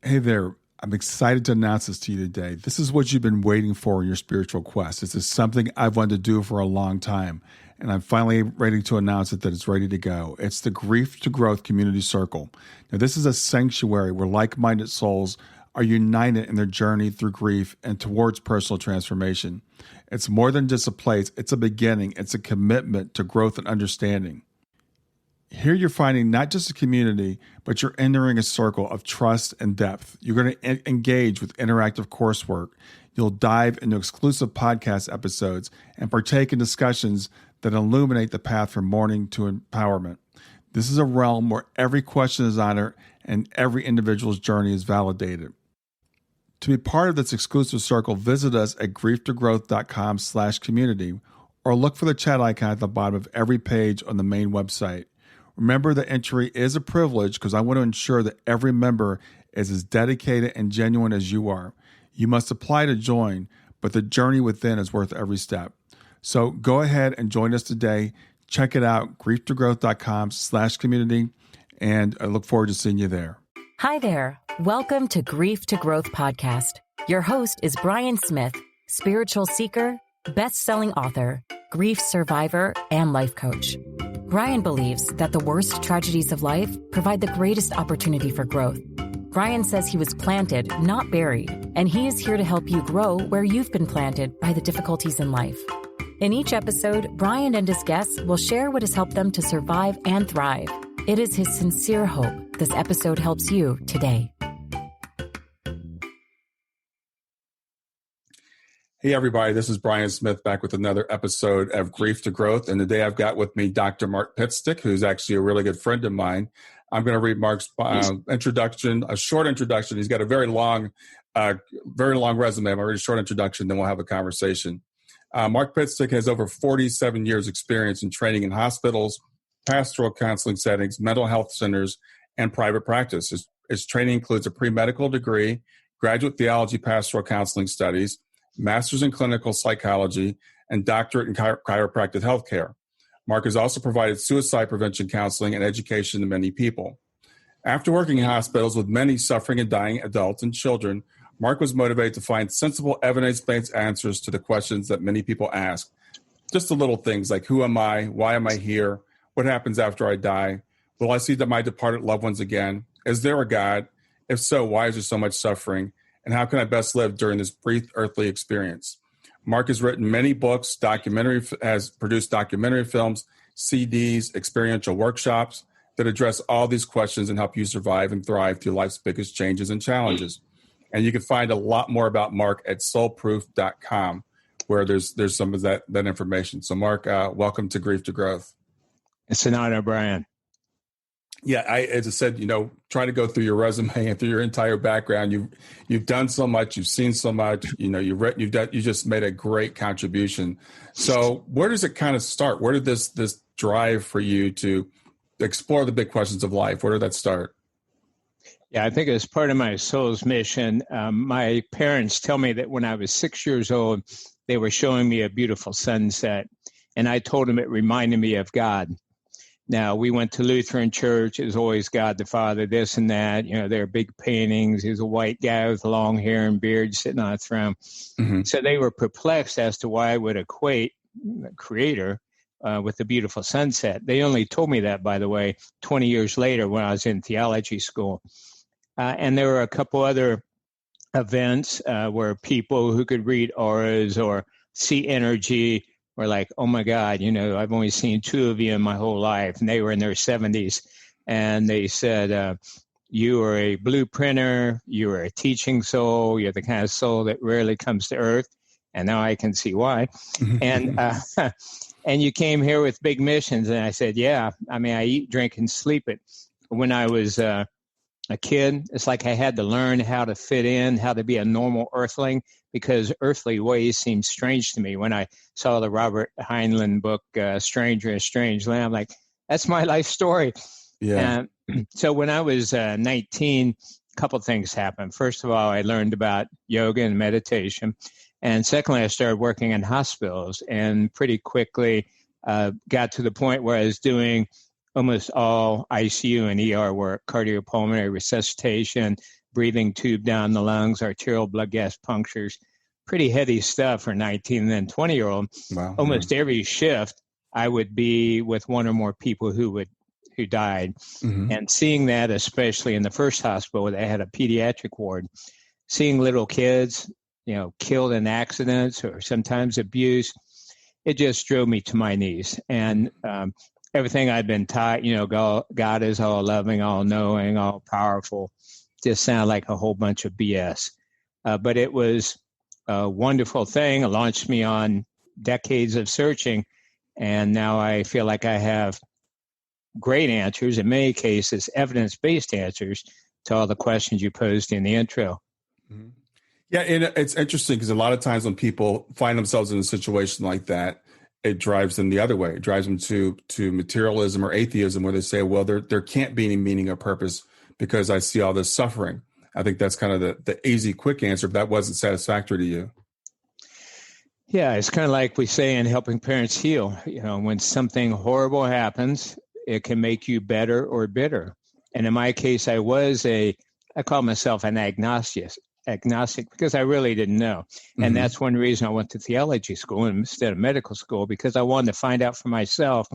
Hey there. I'm excited to announce this to you today. This is what you've been waiting for in your spiritual quest. This is something I've wanted to do for a long time, and I'm finally ready to announce it that it's ready to go. It's the Grief to Growth Community Circle. Now, this is a sanctuary where like-minded souls are united in their journey through grief and towards personal transformation. It's more than just a place. It's a beginning. It's a commitment to growth and understanding. Here you're finding not just a community, but you're entering a circle of trust and depth. You're going to engage with interactive coursework. You'll dive into exclusive podcast episodes and partake in discussions that illuminate the path from mourning to empowerment. This is a realm where every question is honored and every individual's journey is validated. To be part of this exclusive circle, visit us at grieftogrowth.com/community or look for the chat icon at the bottom of every page on the main website. Remember that entry is a privilege because I want to ensure that every member is as dedicated and genuine as you are. You must apply to join, but the journey within is worth every step. So go ahead and join us today. Check it out, grieftogrowth.com/community, and I look forward to seeing you there. Hi there. Welcome to Grief to Growth podcast. Your host is Brian Smith, spiritual seeker, best-selling author, grief survivor, and life coach. Brian believes that the worst tragedies of life provide the greatest opportunity for growth. Brian says he was planted, not buried, and he is here to help you grow where you've been planted by the difficulties in life. In each episode, Brian and his guests will share what has helped them to survive and thrive. It is his sincere hope this episode helps you today. Hey, everybody, this is Brian Smith back with another episode of Grief to Growth. And today I've got with me Dr. Mark Pitstick, who's actually a really good friend of mine. I'm going to read Mark's introduction, a short introduction. He's got a very long resume. I'm going to read a short introduction, then we'll have a conversation. Mark Pitstick has over 47 years experience in training in hospitals, pastoral counseling settings, mental health centers, and private practice. His training includes a premedical degree, graduate theology, pastoral counseling studies, master's in clinical psychology, and doctorate in chiropractic healthcare. Mark has also provided suicide prevention counseling and education to many people. After working in hospitals with many suffering and dying adults and children, Mark was motivated to find sensible, evidence-based answers to the questions that many people ask. Just the little things like, who am I? Why am I here? What happens after I die? Will I see my departed loved ones again? Is there a God? If so, why is there so much suffering? And how can I best live during this brief earthly experience? Mark has written many books, has produced documentary films, CDs, experiential workshops that address all these questions and help you survive and thrive through life's biggest changes and challenges. And you can find a lot more about Mark at soulproof.com, where there's some of that information. So Mark, welcome to Grief to Growth. It's an honor, Brian. Yeah, as I said, trying to go through your resume and through your entire background, you've done so much, you've seen so much, you just made a great contribution. So where does it kind of start? Where did this drive for you to explore the big questions of life? Where did that start? Yeah, I think as part of my soul's mission, my parents tell me that when I was 6 years old, they were showing me a beautiful sunset, and I told them it reminded me of God. Now, we went to Lutheran church. It was always God the Father, this and that. There are big paintings. He was a white guy with long hair and beard sitting on a throne. Mm-hmm. So they were perplexed as to why I would equate the Creator with the beautiful sunset. They only told me that, by the way, 20 years later when I was in theology school. And there were a couple other events where people who could read auras or see energy were like, oh my God, I've only seen two of you in my whole life. And they were in their 70s. And they said, you are a blueprinter, you are a teaching soul, you're the kind of soul that rarely comes to earth. And now I can see why. And you came here with big missions. And I said, yeah, I eat, drink, and sleep it. When I was a kid, it's like I had to learn how to fit in, how to be a normal earthling, because earthly ways seemed strange to me. When I saw the Robert Heinlein book, Stranger in a Strange Land, I'm like, that's my life story. Yeah. So when I was 19, a couple things happened. First of all, I learned about yoga and meditation. And secondly, I started working in hospitals and pretty quickly got to the point where I was doing almost all ICU and ER work, cardiopulmonary resuscitation, breathing tube down the lungs, arterial blood gas punctures, pretty heavy stuff for 19 and 20-year-old. Wow. Almost every shift, I would be with one or more people who died. Mm-hmm. And seeing that, especially in the first hospital, they had a pediatric ward, seeing little kids, killed in accidents or sometimes abused, it just drove me to my knees. And everything I'd been taught, God is all loving, all knowing, all powerful, just sounded like a whole bunch of BS. But it was a wonderful thing. It launched me on decades of searching. And now I feel like I have great answers, in many cases, evidence-based answers to all the questions you posed in the intro. Mm-hmm. Yeah, and it's interesting because a lot of times when people find themselves in a situation like that, it drives them the other way. It drives them to materialism or atheism, where they say, well, there can't be any meaning or purpose because I see all this suffering. I think that's kind of the easy, quick answer, but that wasn't satisfactory to you. Yeah, it's kind of like we say in Helping Parents Heal. When something horrible happens, it can make you better or bitter. And in my case, I call myself an agnostic because I really didn't know. And Mm-hmm. that's one reason I went to theology school instead of medical school, because I wanted to find out for myself,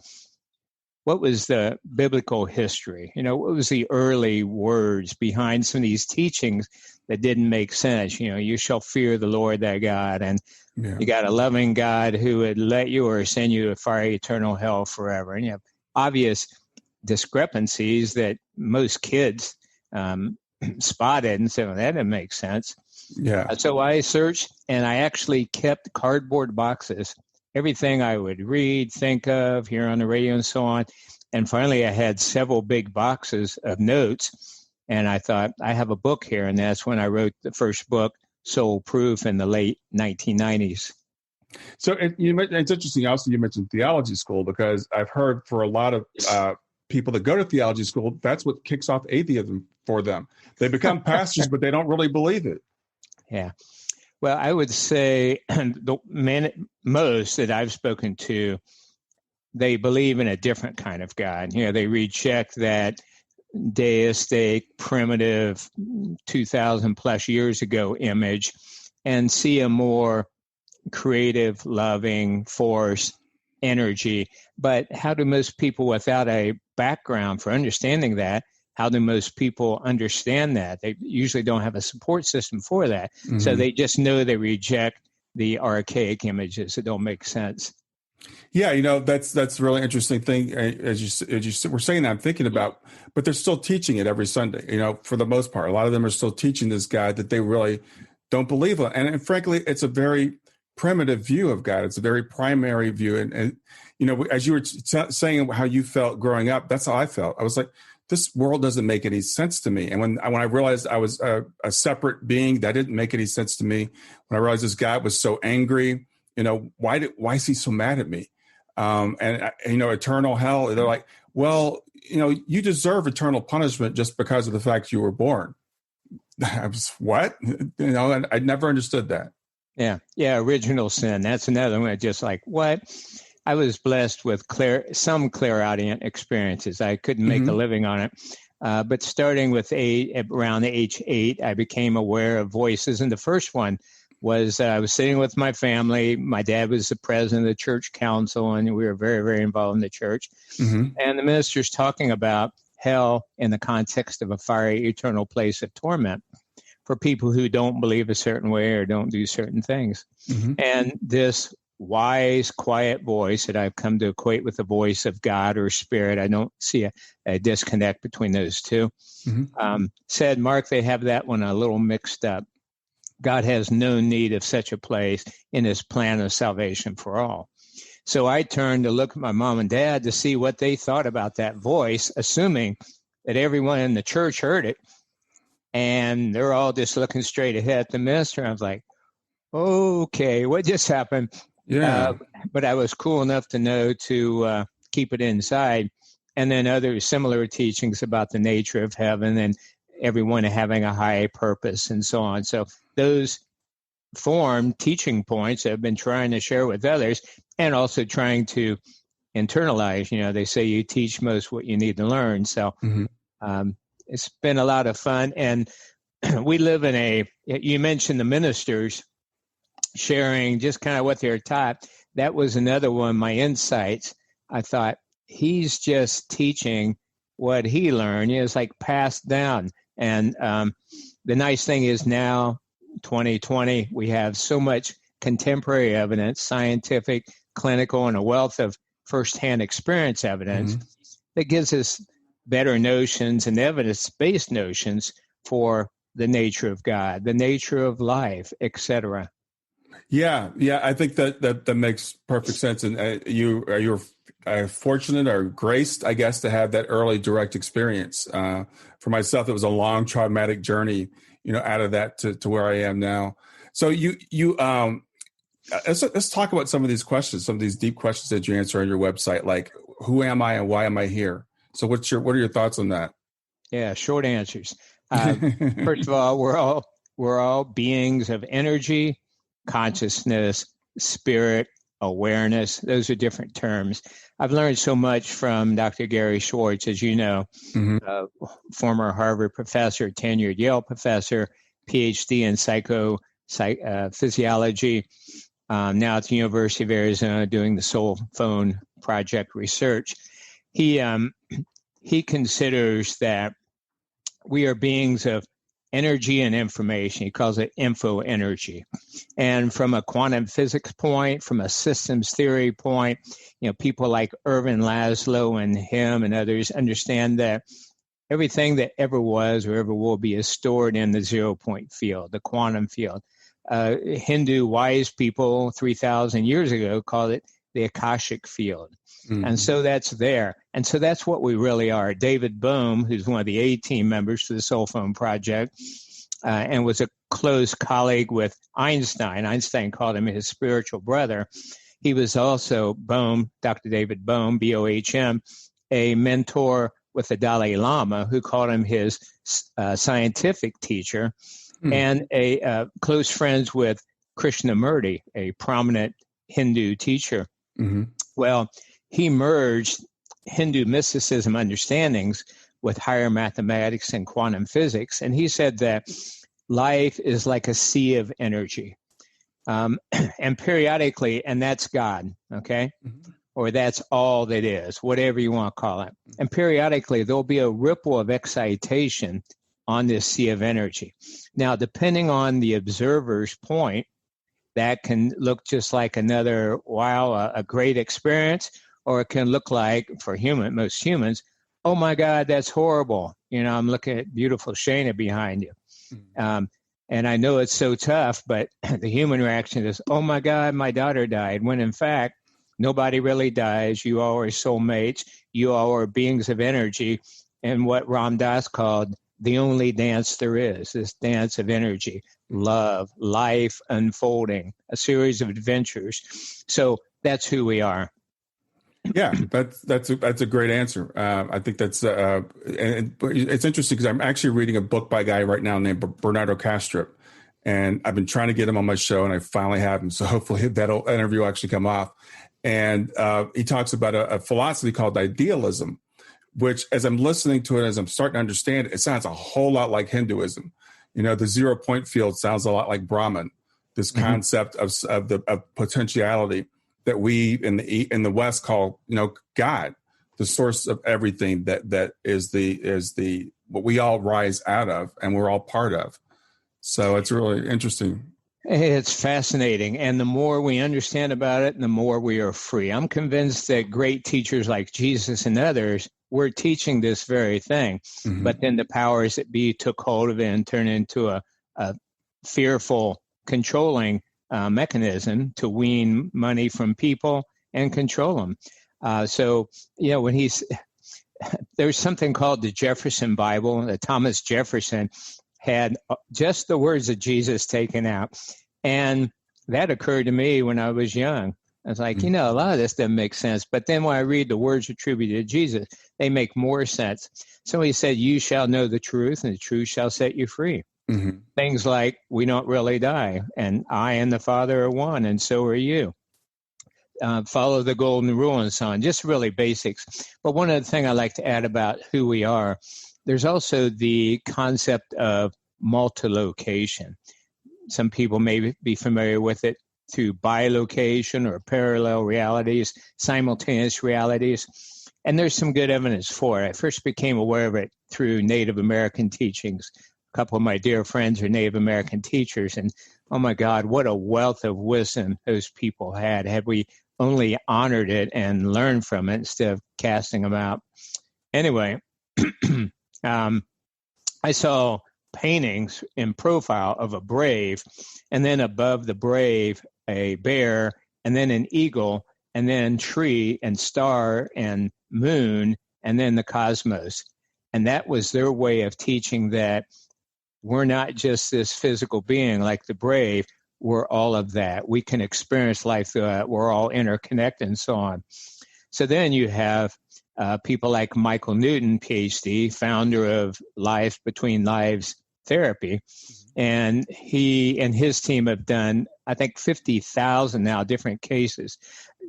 what was the biblical history? What was the early words behind some of these teachings that didn't make sense? You shall fear the Lord thy God, and you got a loving God who would let you or send you to fiery eternal hell forever. And you have obvious discrepancies that most kids spotted and said, well, that didn't make sense. Yeah. So I searched, and I actually kept cardboard boxes, everything I would read, think of, hear on the radio, and so on. And finally, I had several big boxes of notes, and I thought, I have a book here. And that's when I wrote the first book, Soul Proof, in the late 1990s. So it's interesting. Also, you mentioned theology school, because I've heard for a lot of people that go to theology school, that's what kicks off atheism for them. They become pastors, but they don't really believe it. Yeah. Well, I would say most that I've spoken to, they believe in a different kind of God. They reject that deistic, primitive, 2,000 plus years ago image and see a more creative, loving force, energy. But how do most people without a background for understanding that, how do most people understand that? They usually don't have a support system for that. Mm-hmm. So they just know they reject the archaic images that don't make sense. Yeah, that's a really interesting thing. As you were saying that, I'm thinking about, but they're still teaching it every Sunday, for the most part. A lot of them are still teaching this God that they really don't believe in. And frankly, it's a very primitive view of God. It's a very primary view. And as you were saying how you felt growing up, that's how I felt. I was like, this world doesn't make any sense to me. And when I realized I was a separate being, that didn't make any sense to me. When I realized this God was so angry, why is he so mad at me? And eternal hell, they're like, well, you deserve eternal punishment just because of the fact you were born. I was, what? And I never understood that. Yeah. Original sin. That's another one. Just like, what? I was blessed with some clairaudient experiences. I couldn't make a living on it. But starting with around age 8, I became aware of voices. And the first one was I was sitting with my family. My dad was the president of the church council, and we were very, very involved in the church. Mm-hmm. And the minister's talking about hell in the context of a fiery eternal place of torment for people who don't believe a certain way or don't do certain things. Mm-hmm. And this wise, quiet voice that I've come to equate with the voice of God or spirit, I don't see a disconnect between those two, said, Mark, they have that one a little mixed up. God has no need of such a place in his plan of salvation for all. So I turned to look at my mom and dad to see what they thought about that voice, assuming that everyone in the church heard it. And they're all just looking straight ahead at the minister. I was like, okay, what just happened? Yeah. But I was cool enough to know to keep it inside. And then other similar teachings about the nature of heaven and everyone having a high purpose and so on. So those form teaching points I've been trying to share with others and also trying to internalize. They say you teach most what you need to learn. So it's been a lot of fun. And we live in you mentioned the ministers sharing just kind of what they're taught. That was another one of my insights. I thought, he's just teaching what he learned. It's like passed down. And the nice thing is now, 2020, we have so much contemporary evidence, scientific, clinical, and a wealth of firsthand experience evidence that gives us better notions and evidence-based notions for the nature of God, the nature of life, etc. Yeah, I think that makes perfect sense. And you're fortunate or graced, I guess, to have that early direct experience. For myself, it was a long, traumatic journey, out of that to where I am now. So let's talk about some of these questions, some of these deep questions that you answer on your website, like who am I and why am I here? So what are your thoughts on that? Yeah, short answers. First of all, we're all beings of energy, consciousness, spirit, awareness. Those are different terms. I've learned so much from Dr. Gary Schwartz, as you know, former Harvard professor, tenured Yale professor, PhD in physiology, now at the University of Arizona doing the SoulPhone project research. He considers that we are beings of energy and information. He calls it info energy. And from a quantum physics point, from a systems theory point, people like Ervin Laszlo and him and others understand that everything that ever was or ever will be is stored in the 0-point field, the quantum field. Hindu wise people 3,000 years ago called it the Akashic field. And so that's there. And so that's what we really are. David Bohm, who's one of the A-team members for the SoulPhone project, and was a close colleague with Einstein. Einstein called him his spiritual brother. He was also Bohm, Dr. David Bohm, B-O-H-M, a mentor with the Dalai Lama, who called him his scientific teacher, and a close friends with Krishnamurti, a prominent Hindu teacher. Well, he merged Hindu mysticism understandings with higher mathematics and quantum physics. And he said that life is like a sea of energy. And periodically, and that's God, okay? Or that's all that is, whatever you want to call it. And periodically, there'll be a ripple of excitation on this sea of energy. Now, depending on the observer's point, that can look just like another, wow, a great experience, or it can look like, for most humans, oh my God, that's horrible. I'm looking at beautiful Shana behind you. And I know it's so tough, but the human reaction is, oh my God, my daughter died. When in fact, nobody really dies. You all are soulmates. You all are beings of energy. And what Ram Dass called the only dance there is, this dance of energy, love, life unfolding, a series of adventures. So that's who we are. Yeah, that's a great answer. I think that's and it's interesting because I'm actually reading a book by a guy right now named Bernardo Kastrup, and I've been trying to get him on my show, and I finally have him. So hopefully that interview will actually come off. And he talks about a philosophy called idealism, which, as I'm listening to it, as I'm starting to understand it, it sounds a whole lot like Hinduism. The 0-point field sounds a lot like Brahman. This concept of potentiality that we in the West call, God, the source of everything that is the what we all rise out of and we're all part of. So it's really interesting. It's fascinating. And the more we understand about it, the more we are free. I'm convinced that great teachers like Jesus and others were teaching this very thing. But then the powers that be took hold of it and turned into a fearful, controlling mechanism to wean money from people and control them. When there's something called the Jefferson Bible, that Thomas Jefferson had just the words of Jesus taken out. And that occurred to me when I was young. I was like, a lot of this doesn't make sense. But then when I read the words attributed to Jesus, they make more sense. So he said, you shall know the truth, and the truth shall set you free. Things like, we don't really die, and I and the Father are one, and so are you. Follow the golden rule and so on, just really basics. But one other thing I like to add about who we are, there's also the concept of multilocation. Some people may be familiar with it through bilocation or parallel realities, simultaneous realities. And there's some good evidence for it. I first became aware of it through Native American teachings. A couple of my dear friends are Native American teachers, and oh my God, what a wealth of wisdom those people had we only honored it and learned from it instead of casting them out. Anyway, I saw paintings in profile of a brave, and then above the brave, a bear, and then an eagle, and then tree and star and moon, and then the cosmos. And that was their way of teaching that we're not just this physical being like the brave, we're all of that. We can experience life through it. We're all interconnected and so on. So then you have people like Michael Newton, PhD, founder of Life Between Lives Therapy. And he and his team have done, I think, 50,000 now different cases,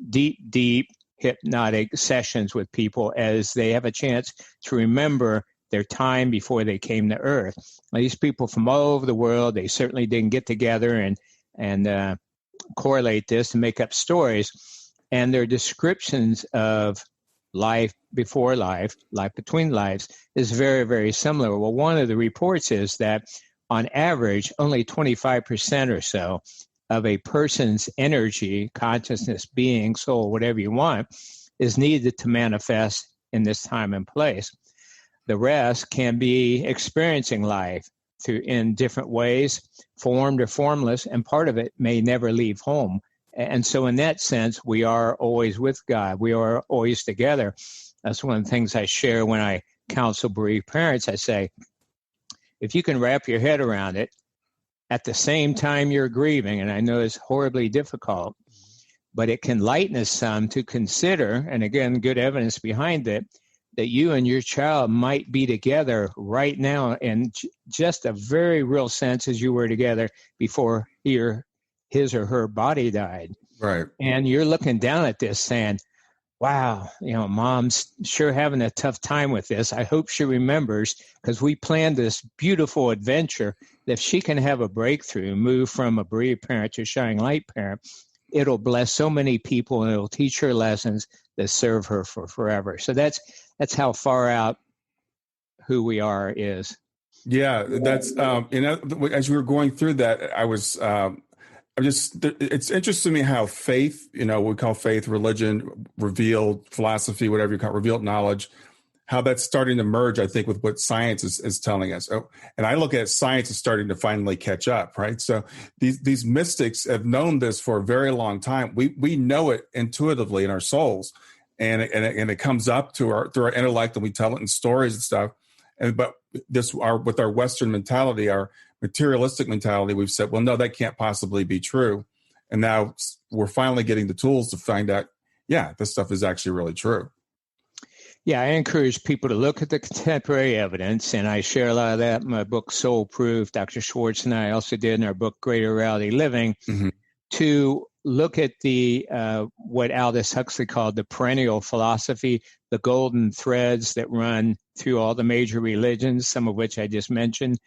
deep hypnotic sessions with people as they have a chance to remember their time before they came to Earth. These people from all over the world, they certainly didn't get together and correlate this and make up stories. And their descriptions of life before life, life between lives, is very, very similar. Well, one of the reports is that on average, only 25% or so of a person's energy, consciousness, being, soul, whatever you want, is needed to manifest in this time and place. The rest can be experiencing life in different ways, formed or formless, and part of it may never leave home. And so in that sense, we are always with God. We are always together. That's one of the things I share when I counsel bereaved parents. I say, if you can wrap your head around it at the same time you're grieving, and I know it's horribly difficult, but it can lighten us some to consider, and again, good evidence behind it, that you and your child might be together right now in just a very real sense as you were together before his or her body died. Right. And you're looking down at this saying, wow, mom's sure having a tough time with this. I hope she remembers, because we planned this beautiful adventure that if she can have a breakthrough, move from a bereaved parent to a shining light parent, it'll bless so many people and it'll teach her lessons that serve her for forever. So that's how far out who we are is. Yeah, that's as we were going through that, it's interesting to me how faith, we call faith, religion, revealed philosophy, whatever you call it, revealed knowledge, how that's starting to merge, I think, with what science is telling us. Oh, and I look at science as starting to finally catch up, right? So these mystics have known this for a very long time. We know it intuitively in our souls, and it comes up through our intellect, and we tell it in stories and stuff. But with our Western mentality, our materialistic mentality, we've said, well, no, that can't possibly be true. And now we're finally getting the tools to find out, yeah, this stuff is actually really true. Yeah, I encourage people to look at the contemporary evidence, and I share a lot of that in my book, Soul Proof. Dr. Schwartz and I also did in our book, Greater Reality Living, to look at the what Aldous Huxley called the perennial philosophy, the golden threads that run through all the major religions, some of which I just mentioned.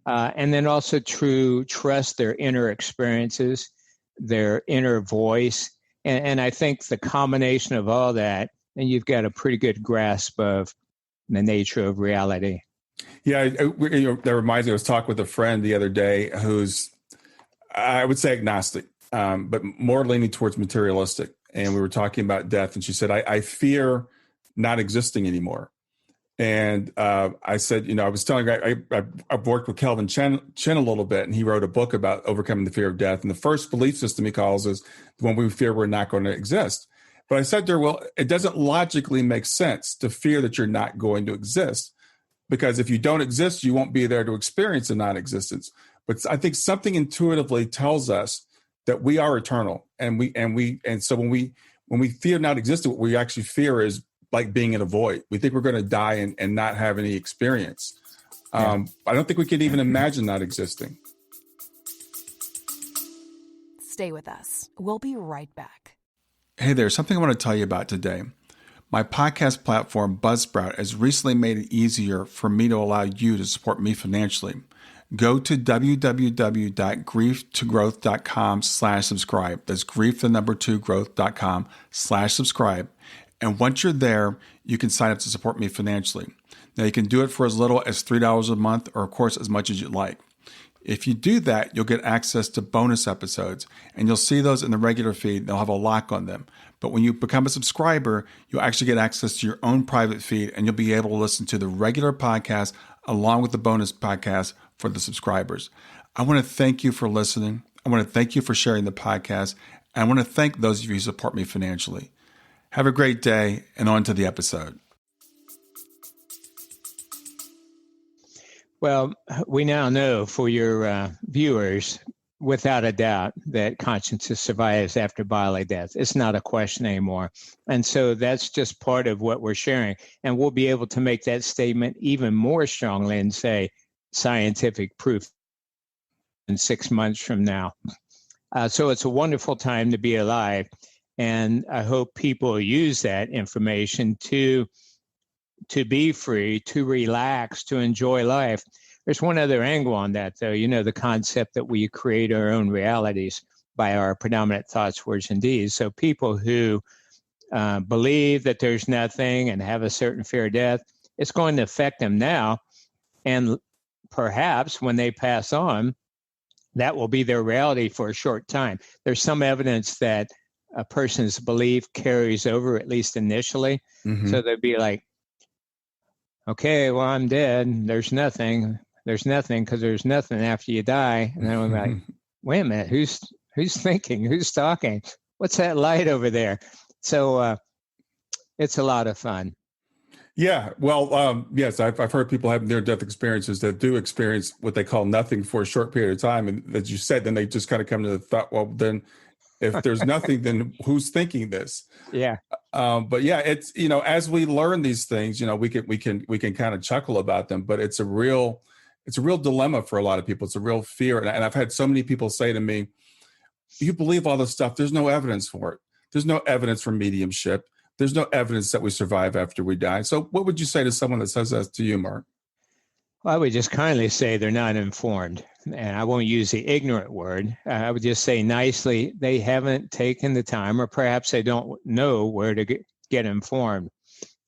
And then also to trust their inner experiences, their inner voice. And I think the combination of all that, and you've got a pretty good grasp of the nature of reality. Yeah, that reminds me, I was talking with a friend the other day who's, I would say agnostic, but more leaning towards materialistic. And we were talking about death, and she said, I fear not existing anymore. And I said, I was telling her, I've worked with Kelvin Chen a little bit, and he wrote a book about overcoming the fear of death. And the first belief system he calls is the one we fear we're not going to exist. But I said to her, well, it doesn't logically make sense to fear that you're not going to exist, because if you don't exist, you won't be there to experience a non-existence. But I think something intuitively tells us that we are eternal, and so when we fear not existing, what we actually fear is like being in a void. We think we're going to die and not have any experience. I don't think we can even imagine not existing. Stay with us. We'll be right back. Hey there, something I want to tell you about today. My podcast platform, Buzzsprout, has recently made it easier for me to allow you to support me financially. go to www.grieftogrowth.com/subscribe. That's grief2growth.com/subscribe. And once you're there, you can sign up to support me financially. Now, you can do it for as little as $3 a month, or of course, as much as you'd like. If you do that, you'll get access to bonus episodes, and you'll see those in the regular feed. They'll have a lock on them. But when you become a subscriber, you'll actually get access to your own private feed, and you'll be able to listen to the regular podcast along with the bonus podcast for the subscribers. I want to thank you for listening. I want to thank you for sharing the podcast. And I want to thank those of you who support me financially. Have a great day, and on to the episode. Well, we now know for your viewers, without a doubt, that consciousness survives after bodily death. It's not a question anymore. And so that's just part of what we're sharing. And we'll be able to make that statement even more strongly and say scientific proof in 6 months from now. So it's a wonderful time to be alive. And I hope people use that information to be free, to relax, to enjoy life. There's one other angle on that, though. You know, the concept that we create our own realities by our predominant thoughts, words, and deeds. So people who believe that there's nothing and have a certain fear of death, it's going to affect them now. And perhaps when they pass on, that will be their reality for a short time. There's some evidence that a person's belief carries over, at least initially. Mm-hmm. So they'd be like, okay, well, I'm dead. There's nothing because there's nothing after you die. And then I'm like, wait a minute, who's thinking? Who's talking? What's that light over there? So it's a lot of fun. Yeah, well, yes, I've heard people have near-death experiences that do experience what they call nothing for a short period of time. And as you said, then they just kind of come to the thought, well, then if there's nothing, then who's thinking this? Yeah. But yeah, it's, you know, as we learn these things, you know, we can kind of chuckle about them, but it's a real dilemma for a lot of people. It's a real fear. And I've had so many people say to me, you believe all this stuff. There's no evidence for it. There's no evidence for mediumship. There's no evidence that we survive after we die. So what would you say to someone that says that to you, Mark? Well, I would just kindly say they're not informed. And I won't use the ignorant word. I would just say nicely, they haven't taken the time, or perhaps they don't know where to get informed.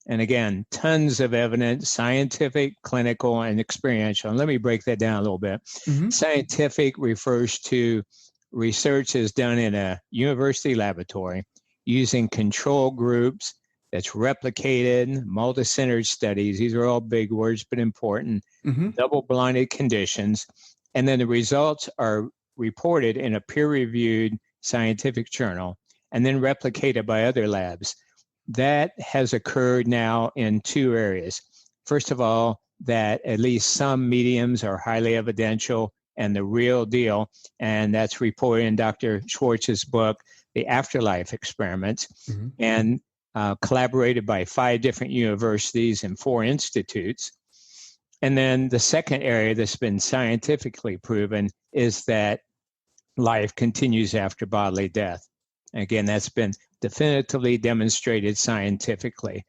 And again, tons of evidence, scientific, clinical, and experiential. And let me break that down a little bit. Mm-hmm. Scientific refers to research is done in a university laboratory using control groups that's replicated, multi-centered studies. These are all big words, but important. Mm-hmm. Double-blinded conditions. And then the results are reported in a peer-reviewed scientific journal and then replicated by other labs. That has occurred now in two areas. First of all, that at least some mediums are highly evidential and the real deal. And that's reported in Dr. Schwartz's book, The Afterlife Experiments, mm-hmm. and collaborated by 5 different universities and 4 institutes. And then the second area that's been scientifically proven is that life continues after bodily death. Again, that's been definitively demonstrated scientifically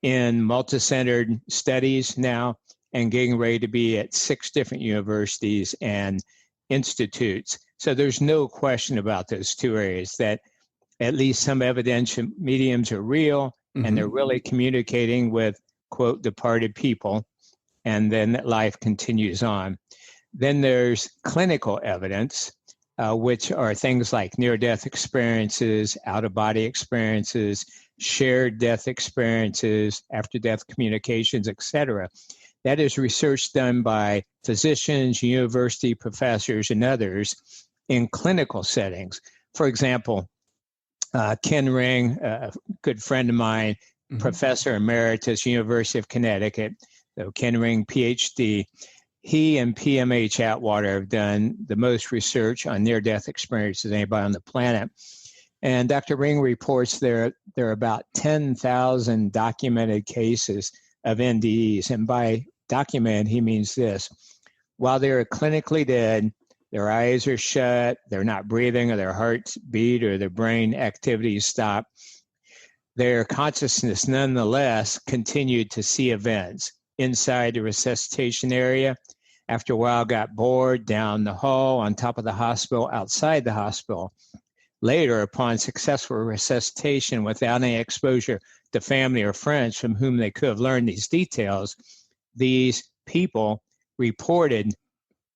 in multi-centered studies now and getting ready to be at 6 different universities and institutes. So there's no question about those two areas, that at least some evidential mediums are real, mm-hmm. and they're really communicating with, quote, departed people, and then that life continues on. Then there's clinical evidence, which are things like near-death experiences, out-of-body experiences, shared death experiences, after-death communications, etc. That is research done by physicians, university professors, and others in clinical settings. For example, Ken Ring, a good friend of mine, mm-hmm. professor emeritus, University of Connecticut, so Ken Ring, PhD, he and PMH Atwater have done the most research on near-death experiences than anybody on the planet. And Dr. Ring reports there are about 10,000 documented cases of NDEs. And by documented, he means this: while they're clinically dead, their eyes are shut, they're not breathing, or their hearts beat, or their brain activities stop, their consciousness nonetheless continued to see events inside the resuscitation area. After a while, got bored down the hall, on top of the hospital, outside the hospital. Later, upon successful resuscitation without any exposure to family or friends from whom they could have learned these details, these people reported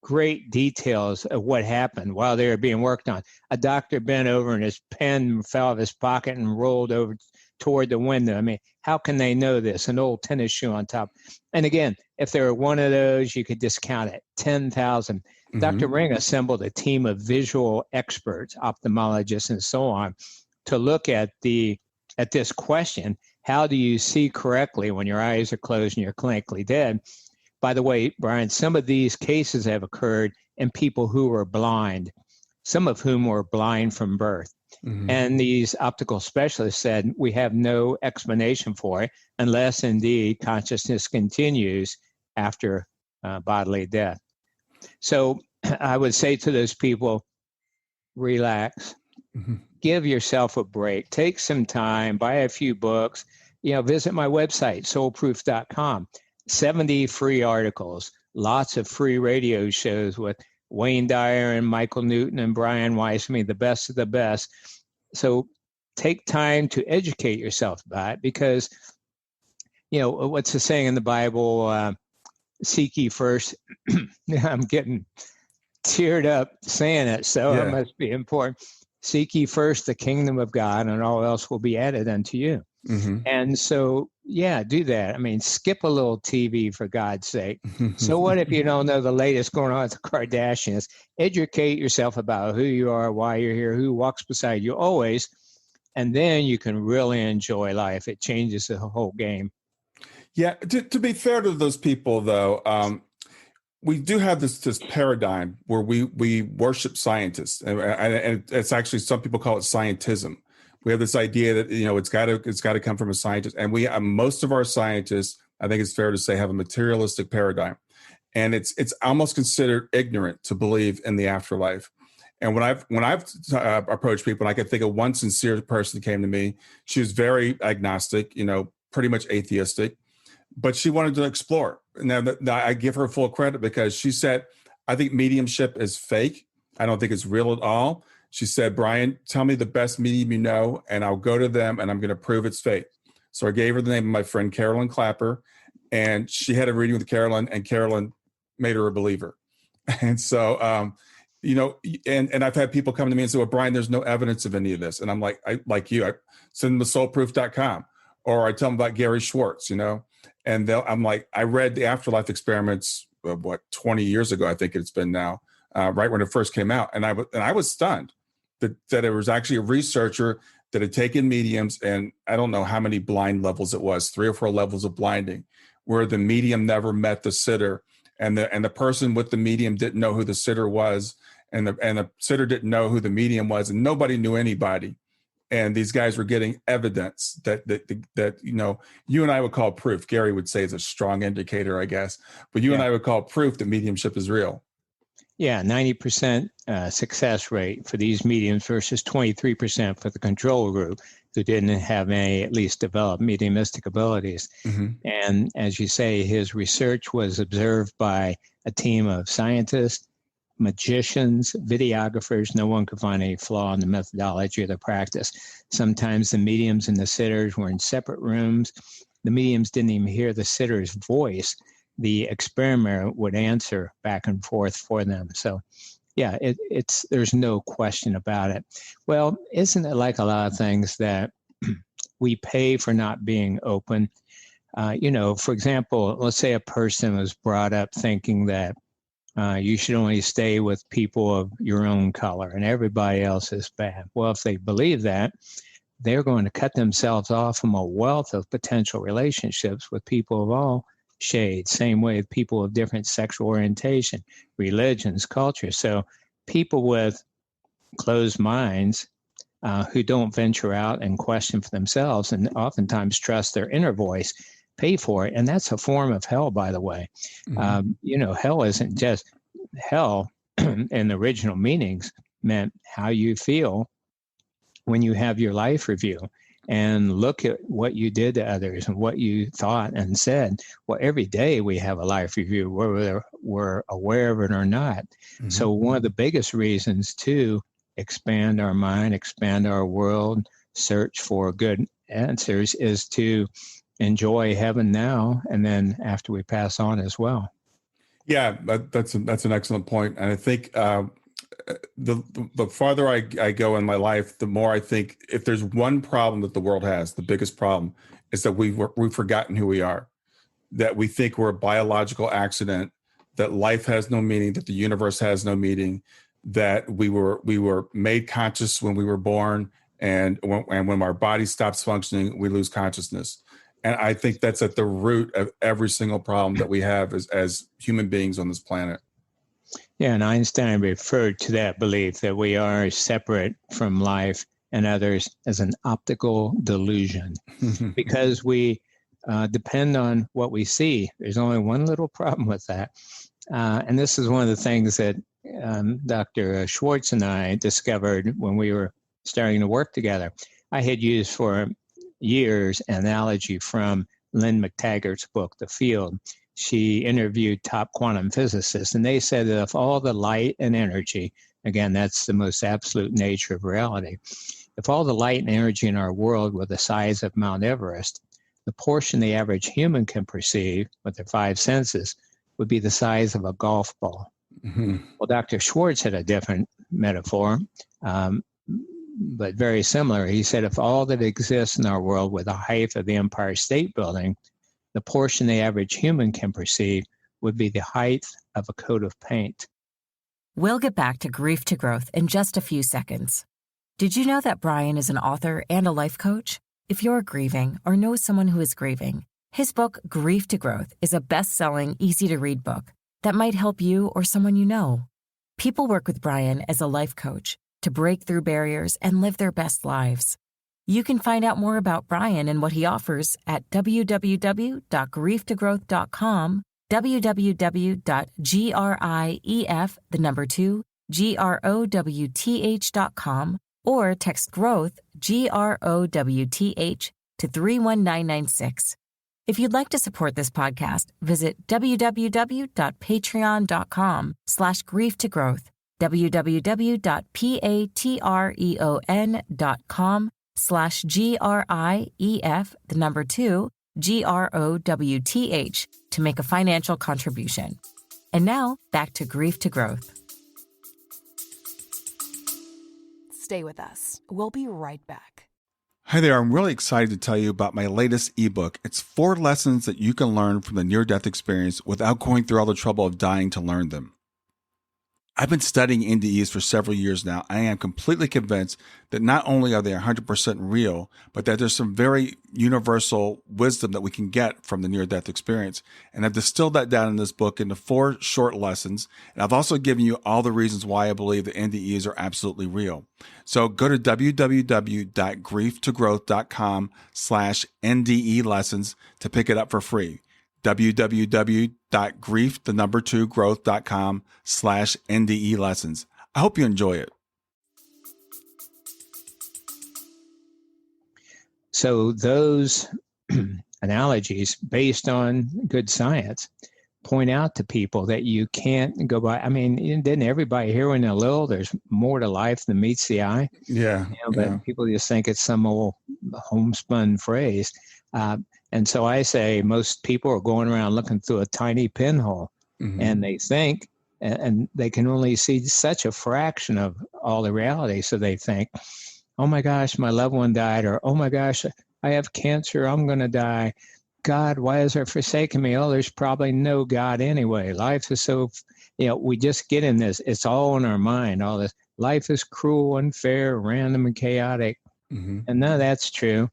great details of what happened while they were being worked on. A doctor bent over and his pen fell out of his pocket and rolled over toward the window. I mean, how can they know this? An old tennis shoe on top. And again, if there were one of those, you could discount it, 10,000. Mm-hmm. Dr. Ring assembled a team of visual experts, ophthalmologists, and so on, to look at this question: how do you see correctly when your eyes are closed and you're clinically dead? By the way, Brian, some of these cases have occurred in people who were blind, some of whom were blind from birth. Mm-hmm. And these optical specialists said, we have no explanation for it unless indeed consciousness continues after bodily death. So I would say to those people, relax, mm-hmm. give yourself a break, take some time, buy a few books, visit my website, soulproof.com, 70 free articles, lots of free radio shows with Wayne Dyer and Michael Newton and Brian Weiss, the best of the best. So take time to educate yourself about it because, what's the saying in the Bible? Seek ye first. I'm getting teared up saying it, so it must be important. Seek ye first the kingdom of God, and all else will be added unto you. Mm-hmm. And so, do that. Skip a little TV for God's sake. So what if you don't know the latest going on with the Kardashians? Educate yourself about who you are, why you're here, who walks beside you always, and then you can really enjoy life. It changes the whole game. Yeah, to be fair to those people, though, we do have this paradigm where we worship scientists, and it's actually, some people call it scientism. We have this idea that it's got to come from a scientist, and we most of our scientists, I think it's fair to say, have a materialistic paradigm, and it's almost considered ignorant to believe in the afterlife. And when I've approached people, and I can think of one sincere person came to me. She was very agnostic, pretty much atheistic, but she wanted to explore. Now I give her full credit because she said, "I think mediumship is fake. I don't think it's real at all." She said, "Brian, tell me the best medium you know, and I'll go to them, and I'm going to prove it's fake." So I gave her the name of my friend, Carolyn Clapper, and she had a reading with Carolyn, and Carolyn made her a believer. And so, and I've had people come to me and say, "Well, Brian, there's no evidence of any of this." And I'm like, I send them to soulproof.com, or I tell them about Gary Schwartz, and I'm like, I read the Afterlife Experiments, 20 years ago, I think it's been now, right when it first came out. And I was stunned that it was actually a researcher that had taken mediums, and I don't know how many blind levels it was, 3 or 4 levels of blinding, where the medium never met the sitter, and the person with the medium didn't know who the sitter was, and the sitter didn't know who the medium was, and nobody knew anybody. And these guys were getting evidence that you and I would call proof. Gary would say is a strong indicator, I guess, but you and I would call proof that mediumship is real. Yeah, 90% success rate for these mediums versus 23% for the control group who didn't have any, at least developed mediumistic abilities. Mm-hmm. And as you say, his research was observed by a team of scientists, magicians, videographers. No one could find any flaw in the methodology of the practice. Sometimes the mediums and the sitters were in separate rooms. The mediums didn't even hear the sitter's voice. The experimenter would answer back and forth for them. So, there's no question about it. Well, isn't it like a lot of things that we pay for not being open? For example, let's say a person was brought up thinking that you should only stay with people of your own color and everybody else is bad. Well, if they believe that, they're going to cut themselves off from a wealth of potential relationships with people of all shades, same way with people of different sexual orientation, religions, culture. So people with closed minds who don't venture out and question for themselves and oftentimes trust their inner voice pay for it. And that's a form of hell, by the way. Mm-hmm. Hell isn't just hell in the original meanings meant how you feel when you have your life review. and look at what you did to others and what you thought and said. Well, every day we have a life review, whether we're aware of it or not. Mm-hmm. So one of the biggest reasons to expand our mind, expand our world, search for good answers is to enjoy heaven now and then after we pass on as well. Yeah, that's an excellent point. And I think the farther I go in my life, the more I think if there's one problem that the world has, the biggest problem is that we've forgotten who we are, that we think we're a biological accident, that life has no meaning, that the universe has no meaning, that we were made conscious when we were born, and when our body stops functioning, we lose consciousness. And I think that's at the root of every single problem that we have as human beings on this planet. Yeah, and Einstein referred to that belief that we are separate from life and others as an optical delusion because we depend on what we see. There's only one little problem with that. And this is one of the things that Dr. Schwartz and I discovered when we were starting to work together. I had used for years an analogy from Lynn McTaggart's book, The Field. She interviewed top quantum physicists, and they said that if all the light and energy, again, that's the most absolute nature of reality, if all the light and energy in our world were the size of Mount Everest, the portion the average human can perceive with their five senses would be the size of a golf ball. Mm-hmm. Well, Dr. Schwartz had a different metaphor, but very similar. He said, if all that exists in our world were the height of the Empire State Building, the portion the average human can perceive would be the height of a coat of paint. We'll get back to Grief to Growth in just a few seconds. Did you know that Brian is an author and a life coach? If you're grieving or know someone who is grieving, his book, Grief to Growth, is a best-selling, easy-to-read book that might help you or someone you know. People work with Brian as a life coach to break through barriers and live their best lives. You can find out more about Brian and what he offers at www.grieftogrowth.com, www.grief2growth.com, or text growth, GROWTH, to 31996. If you'd like to support this podcast, visit www.patreon.com/grieftogrowth, www.patreon.com/GRIEF2growth to make a financial contribution. And now, back to Grief to Growth. Stay with us. We'll be right back. Hi there, I'm really excited to tell you about my latest ebook. It's 4 lessons that you can learn from the near-death experience without going through all the trouble of dying to learn them. I've been studying NDEs for several years now. I am completely convinced that not only are they 100% real, but that there's some very universal wisdom that we can get from the near-death experience. And I've distilled that down in this book into 4 short lessons. And I've also given you all the reasons why I believe that NDEs are absolutely real. So go to www.grieftogrowth.com/NDE lessons to pick it up for free. www.grieftogrowth.com/NDE lessons. I hope you enjoy it. So those analogies based on good science point out to people that you can't go by. I mean, didn't everybody hear when they're little, there's more to life than meets the eye? Yeah. But people just think it's some old homespun phrase. And so I say most people are going around looking through a tiny pinhole, and they think, and they can only see such a fraction of all the reality. So they think, oh my gosh, my loved one died, or oh my gosh, I have cancer, I'm going to die. God, why has He forsaken me? Oh, there's probably no God anyway. Life is so, we just get in this. It's all in our mind. All this life is cruel, unfair, random, and chaotic. And none of that's true.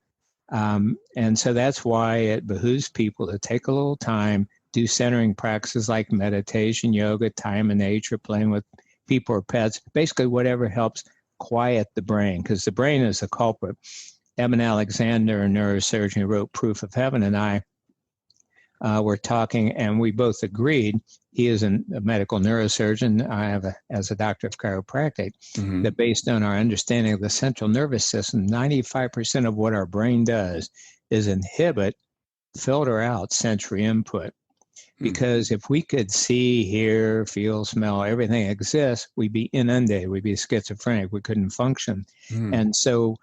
And so that's why it behooves people to take a little time, do centering practices like meditation, yoga, time in nature, playing with people or pets, basically whatever helps quiet the brain, because the brain is the culprit. Eben Alexander, a neurosurgeon who wrote Proof of Heaven, and I were talking, and we both agreed. He is a medical neurosurgeon. I have as a doctor of chiropractic. Mm-hmm. That based on our understanding of the central nervous system, 95% of what our brain does is inhibit, filter out sensory input. Because if we could see, hear, feel, smell, everything exists, we'd be inundated. We'd be schizophrenic. We couldn't function. And so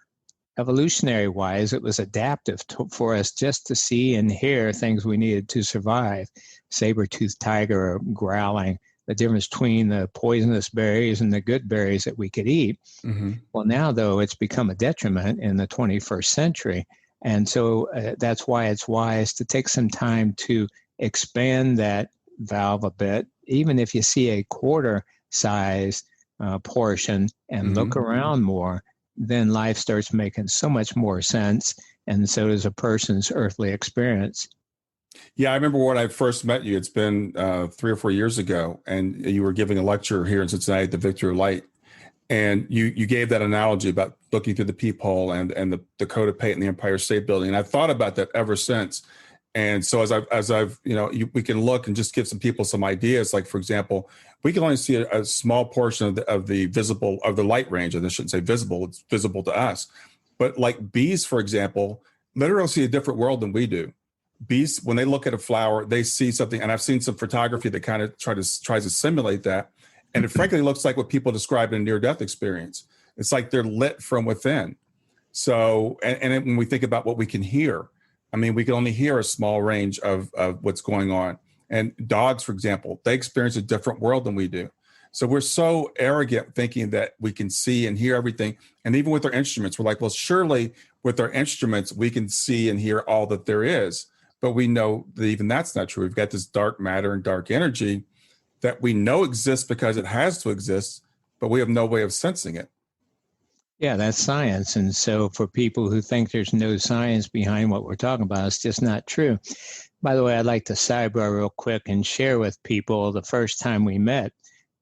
evolutionary-wise, it was adaptive for us just to see and hear things we needed to survive. Saber-toothed tiger growling, the difference between the poisonous berries and the good berries that we could eat. Well, now, though, it's become a detriment in the 21st century. And so that's why it's wise to take some time to expand that valve a bit, even if you see a quarter size portion and look around more, then life starts making so much more sense. And so does a person's earthly experience. Yeah, I remember when I first met you. It's been 3 or 4 years ago, and you were giving a lecture here in Cincinnati at the Victory Light. And you gave that analogy about looking through the peephole and the Dakota Pate and the Empire State Building. And I've thought about that ever since. And so as I've we can look and just give some people some ideas. Like, for example, we can only see a small portion of the light range. And I shouldn't say visible; it's visible to us. But like bees, for example, literally see a different world than we do. Bees, when they look at a flower, they see something. And I've seen some photography that kind of tries to simulate that. And it frankly looks like what people describe in a near-death experience. It's like they're lit from within. So, and when we think about what we can hear, I mean, we can only hear a small range of what's going on. And dogs, for example, they experience a different world than we do. So we're so arrogant thinking that we can see and hear everything. And even with our instruments, we're like, well, surely with our instruments, we can see and hear all that there is. But we know that even that's not true. We've got this dark matter and dark energy that we know exists because it has to exist, but we have no way of sensing it. Yeah, that's science. And so for people who think there's no science behind what we're talking about, it's just not true. By the way, I'd like to sidebar real quick and share with people the first time we met.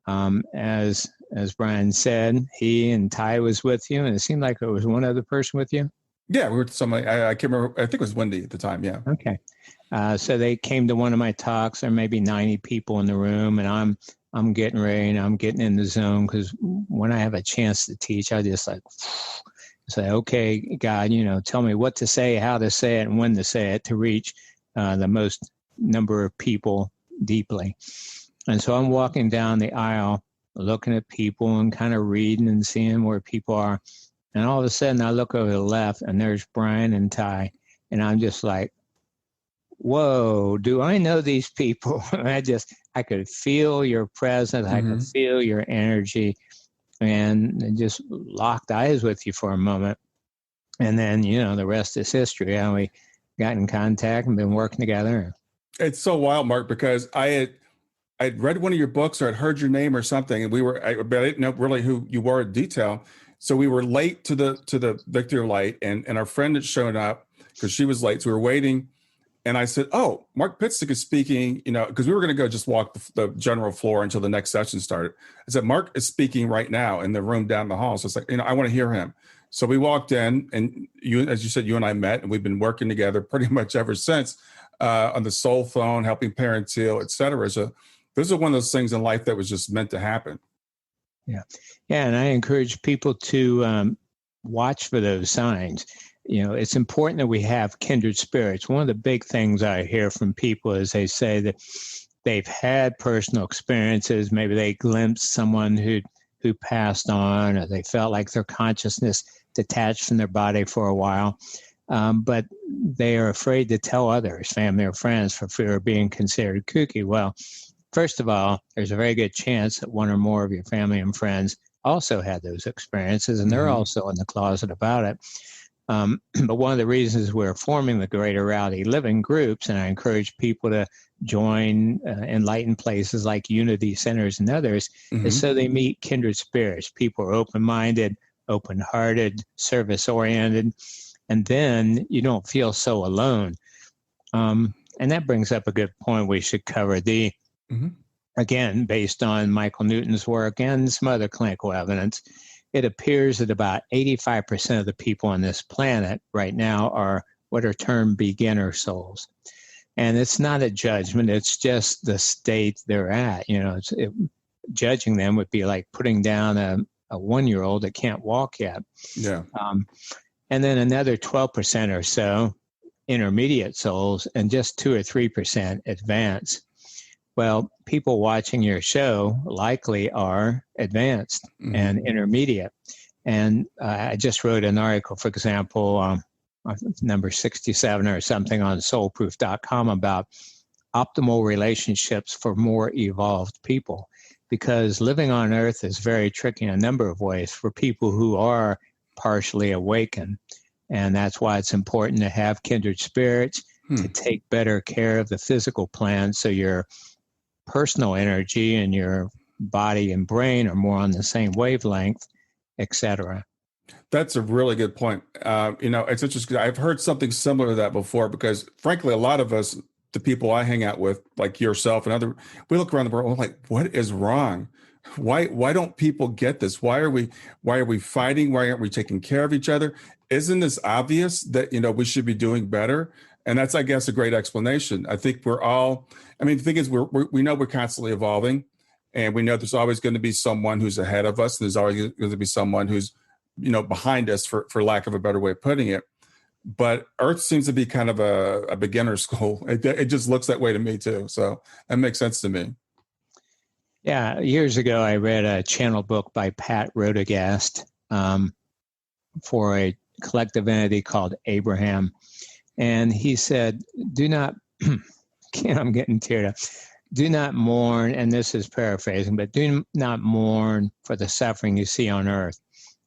As Brian said, he and Ty was with you, and it seemed like there was one other person with you. Yeah, we were somebody, I can't remember. I think it was Wendy at the time. Yeah. Okay. So they came to one of my talks. There may be 90 people in the room, and I'm getting ready and I'm getting in the zone, because when I have a chance to teach, I just say, okay, God, tell me what to say, how to say it, and when to say it to reach the most number of people deeply. And so I'm walking down the aisle, looking at people and kind of reading and seeing where people are. And all of a sudden I look over the left and there's Brian and Ty. And I'm just like, whoa, do I know these people? I could feel your presence. I could feel your energy, and just locked eyes with you for a moment. And then, the rest is history. How we got in contact and been working together. It's so wild, Mark, because I'd read one of your books or I'd heard your name or something, and but I didn't know really who you were in detail. So we were late to the Victory Light, and our friend had shown up because she was late. So we were waiting. And I said, oh, Mark Pitstick is speaking, because we were going to go just walk the general floor until the next session started. I said, Mark is speaking right now in the room down the hall. So it's like, I want to hear him. So we walked in, and as you said, you and I met, and we've been working together pretty much ever since on the SoulPhone, helping parents heal, et cetera. So this is one of those things in life that was just meant to happen. Yeah. Yeah. And I encourage people to watch for those signs. It's important that we have kindred spirits. One of the big things I hear from people is they say that they've had personal experiences. Maybe they glimpsed someone who passed on, or they felt like their consciousness detached from their body for a while. But they are afraid to tell others, family or friends, for fear of being considered kooky. Well, first of all, there's a very good chance that one or more of your family and friends also had those experiences, and they're also in the closet about it. But one of the reasons we're forming the Greater Reality Living groups, and I encourage people to join enlightened places like Unity Centers and others, is so they meet kindred spirits. People are open-minded, open-hearted, service-oriented, and then you don't feel so alone. And that brings up a good point we should cover. Again, based on Michael Newton's work and some other clinical evidence, it appears that about 85% of the people on this planet right now are what are termed beginner souls. And it's not a judgment. It's just the state they're at. Judging them would be like putting down a 1-year-old that can't walk yet. Yeah. And then another 12% or so intermediate souls, and just 2 or 3% advanced. Well, people watching your show likely are advanced and intermediate. And I just wrote an article, for example, number 67 or something on soulproof.com about optimal relationships for more evolved people. Because living on earth is very tricky in a number of ways for people who are partially awakened. And that's why it's important to have kindred spirits, to take better care of the physical plan so your personal energy and your body and brain are more on the same wavelength, etc. That's a really good point. It's interesting. I've heard something similar to that before because, frankly, a lot of us, the people I hang out with, like yourself and other, we look around the world, we're like, what is wrong? Why don't people get this? Why are we fighting? Why aren't we taking care of each other? Isn't this obvious that, we should be doing better? And that's, I guess, a great explanation. I think the thing is, we know we're constantly evolving, and we know there's always going to be someone who's ahead of us. And there's always going to be someone who's, behind us, for lack of a better way of putting it. But Earth seems to be kind of a beginner school. It just looks that way to me too. So that makes sense to me. Yeah. Years ago, I read a channel book by Pat Rodegast for a collective entity called Abraham. And he said, do not, I'm getting teared up. Do not mourn, and this is paraphrasing, but do not mourn for the suffering you see on earth.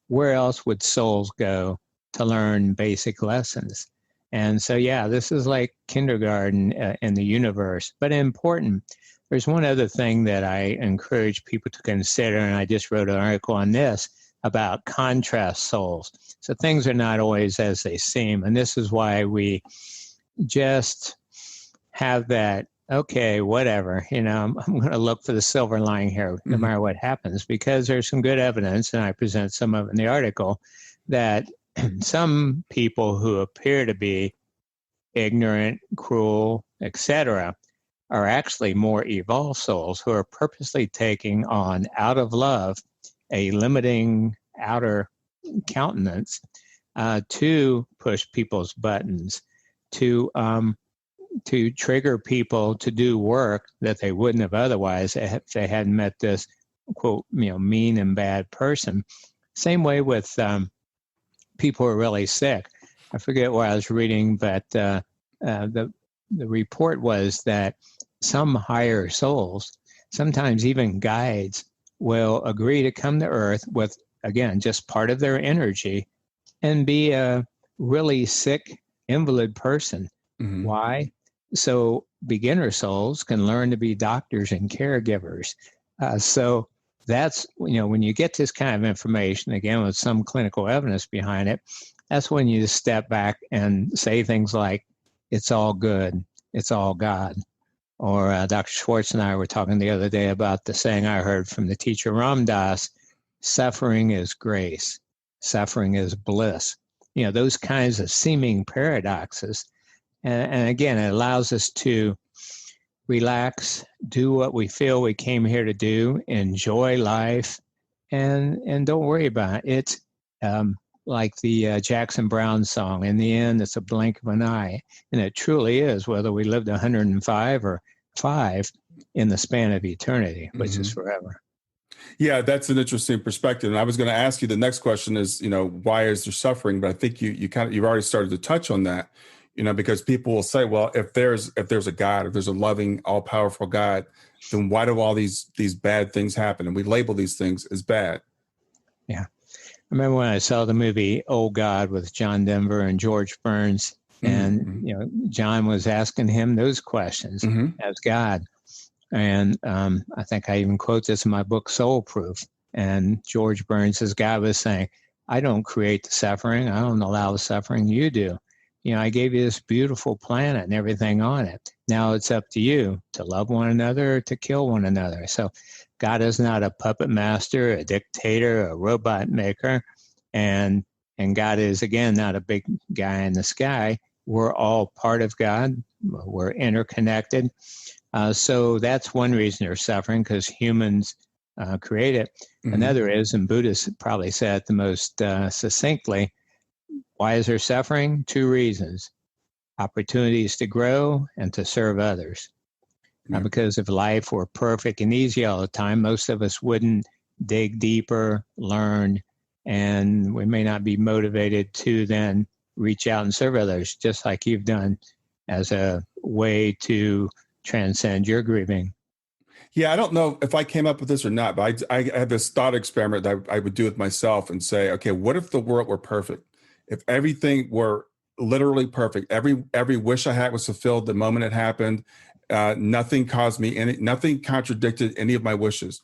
Where else would souls go to learn basic lessons? And so, this is like kindergarten in the universe, but important. There's one other thing that I encourage people to consider, and I just wrote an article on this about contrast souls. So things are not always as they seem, and this is why we just have that, okay, whatever, I'm going to look for the silver lining here, no matter what happens, because there's some good evidence, and I present some of it in the article, that some people who appear to be ignorant, cruel, etc., are actually more evolved souls who are purposely taking on, out of love, a limiting outer countenance to push people's buttons, to trigger people to do work that they wouldn't have otherwise if they hadn't met this, quote, mean and bad person. Same way with people who are really sick. I forget where I was reading, but the report was that some higher souls, sometimes even guides, will agree to come to Earth with, again, just part of their energy and be a really sick invalid person. Why? So beginner souls can learn to be doctors and caregivers. So that's, when you get this kind of information, again, with some clinical evidence behind it, that's when you step back and say things like, it's all good, it's all God. Or Dr. Schwartz and I were talking the other day about the saying I heard from the teacher Ram Dass, suffering is grace, suffering is bliss. Those kinds of seeming paradoxes. And again, it allows us to relax, do what we feel we came here to do, enjoy life, and don't worry about it. It's like the Jackson Browne song, in the end, it's a blink of an eye. And it truly is, whether we lived 105 or 5 in the span of eternity, which is forever. Yeah, that's an interesting perspective. And I was going to ask you, the next question is, why is there suffering? But I think you've already started to touch on that. Because people will say, well, if there's a God, if there's a loving, all-powerful God, then why do all these bad things happen? And we label these things as bad. Yeah. I remember when I saw the movie Oh God with John Denver and George Burns, and John was asking him those questions as God. And I think I even quote this in my book, Soul Proof. And George Burns, as God was saying, I don't create the suffering. I don't allow the suffering. You do. I gave you this beautiful planet and everything on it. Now it's up to you to love one another or to kill one another. So God is not a puppet master, a dictator, a robot maker. And God is, again, not a big guy in the sky. we're all part of God. We're interconnected. So that's one reason they're suffering, because humans create it. Mm-hmm. Another is, and Buddhists probably say it the most succinctly, why is there suffering? Two reasons: opportunities to grow and to serve others. Yeah. Because if life were perfect and easy all the time, most of us wouldn't dig deeper, learn, and we may not be motivated to then reach out and serve others, just like you've done as a way to transcend your grieving. Yeah, I don't know if I came up with this or not, but I have this thought experiment that I would do with myself and say, okay, what if the world were perfect? If everything were literally perfect, every wish I had was fulfilled the moment it happened, nothing nothing contradicted any of my wishes.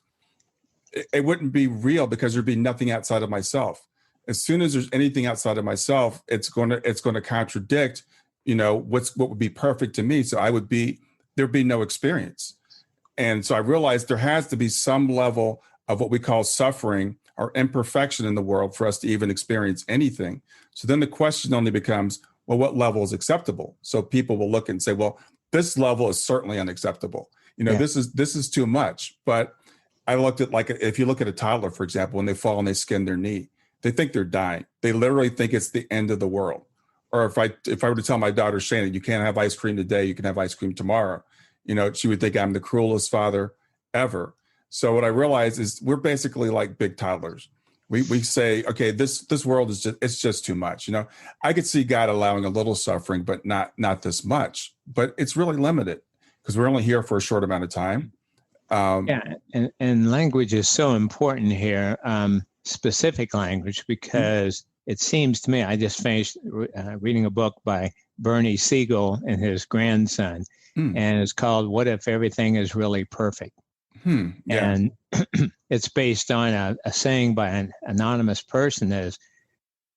It wouldn't be real, because there'd be nothing outside of myself. As soon as there's anything outside of myself, it's going to contradict, what would be perfect to me. So there'd be no experience. And so I realized there has to be some level of what we call suffering or imperfection in the world for us to even experience anything. So then the question only becomes, well, what level is acceptable? So people will look and say, well, this level is certainly unacceptable. This is too much. But I looked at, like, if you look at a toddler, for example, when they fall and they skin their knee, they think they're dying. They literally think it's the end of the world. Or if I were to tell my daughter, Shannon, you can't have ice cream today, you can have ice cream tomorrow, she would think I'm the cruelest father ever. So what I realized is we're basically like big toddlers. We say, okay, this world is just too much. I could see God allowing a little suffering, but not this much. But it's really limited, because we're only here for a short amount of time. And language is so important here, specific language, because it seems to me, I just finished reading a book by Bernie Siegel and his grandson, and it's called What If Everything is Really Perfect? Yeah. And it's based on a saying by an anonymous person is,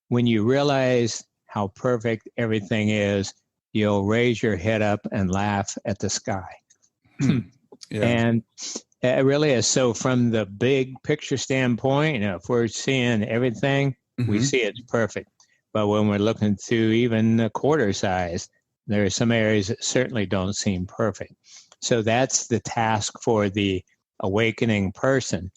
when you realize how perfect everything is, you'll raise your head up and laugh at the sky. Yeah. And it really is. So from the big picture standpoint, if we're seeing everything, we see it's perfect. But when we're looking through even the quarter size, there are some areas that certainly don't seem perfect. So that's the task for the awakening person,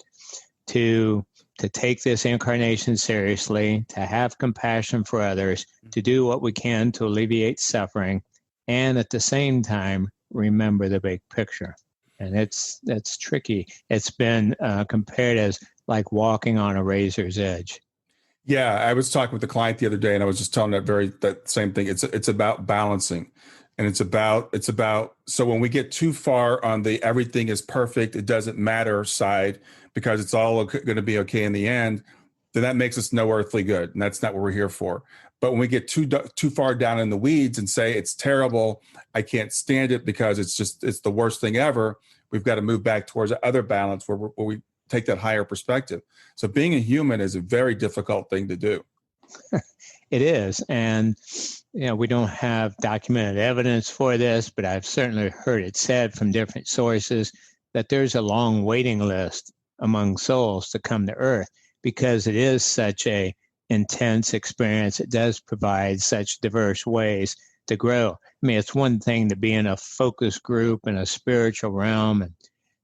to take this incarnation seriously, to have compassion for others, to do what we can to alleviate suffering, and at the same time, remember the big picture. And that's tricky. It's been compared as like walking on a razor's edge. Yeah, I was talking with a client the other day, and I was just telling that same thing. It's about balancing, and it's about. So when we get too far on the everything is perfect, it doesn't matter side, because it's all going to be okay in the end, then that makes us no earthly good, and that's not what we're here for. But when we get too far down in the weeds and say it's terrible, I can't stand it because it's the worst thing ever, we've got to move back towards the other balance where we take that higher perspective. So being a human is a very difficult thing to do. It is. And, we don't have documented evidence for this, but I've certainly heard it said from different sources that there's a long waiting list among souls to come to Earth, because it is such a intense experience. It does provide such diverse ways to grow. I mean, it's one thing to be in a focus group in a spiritual realm, and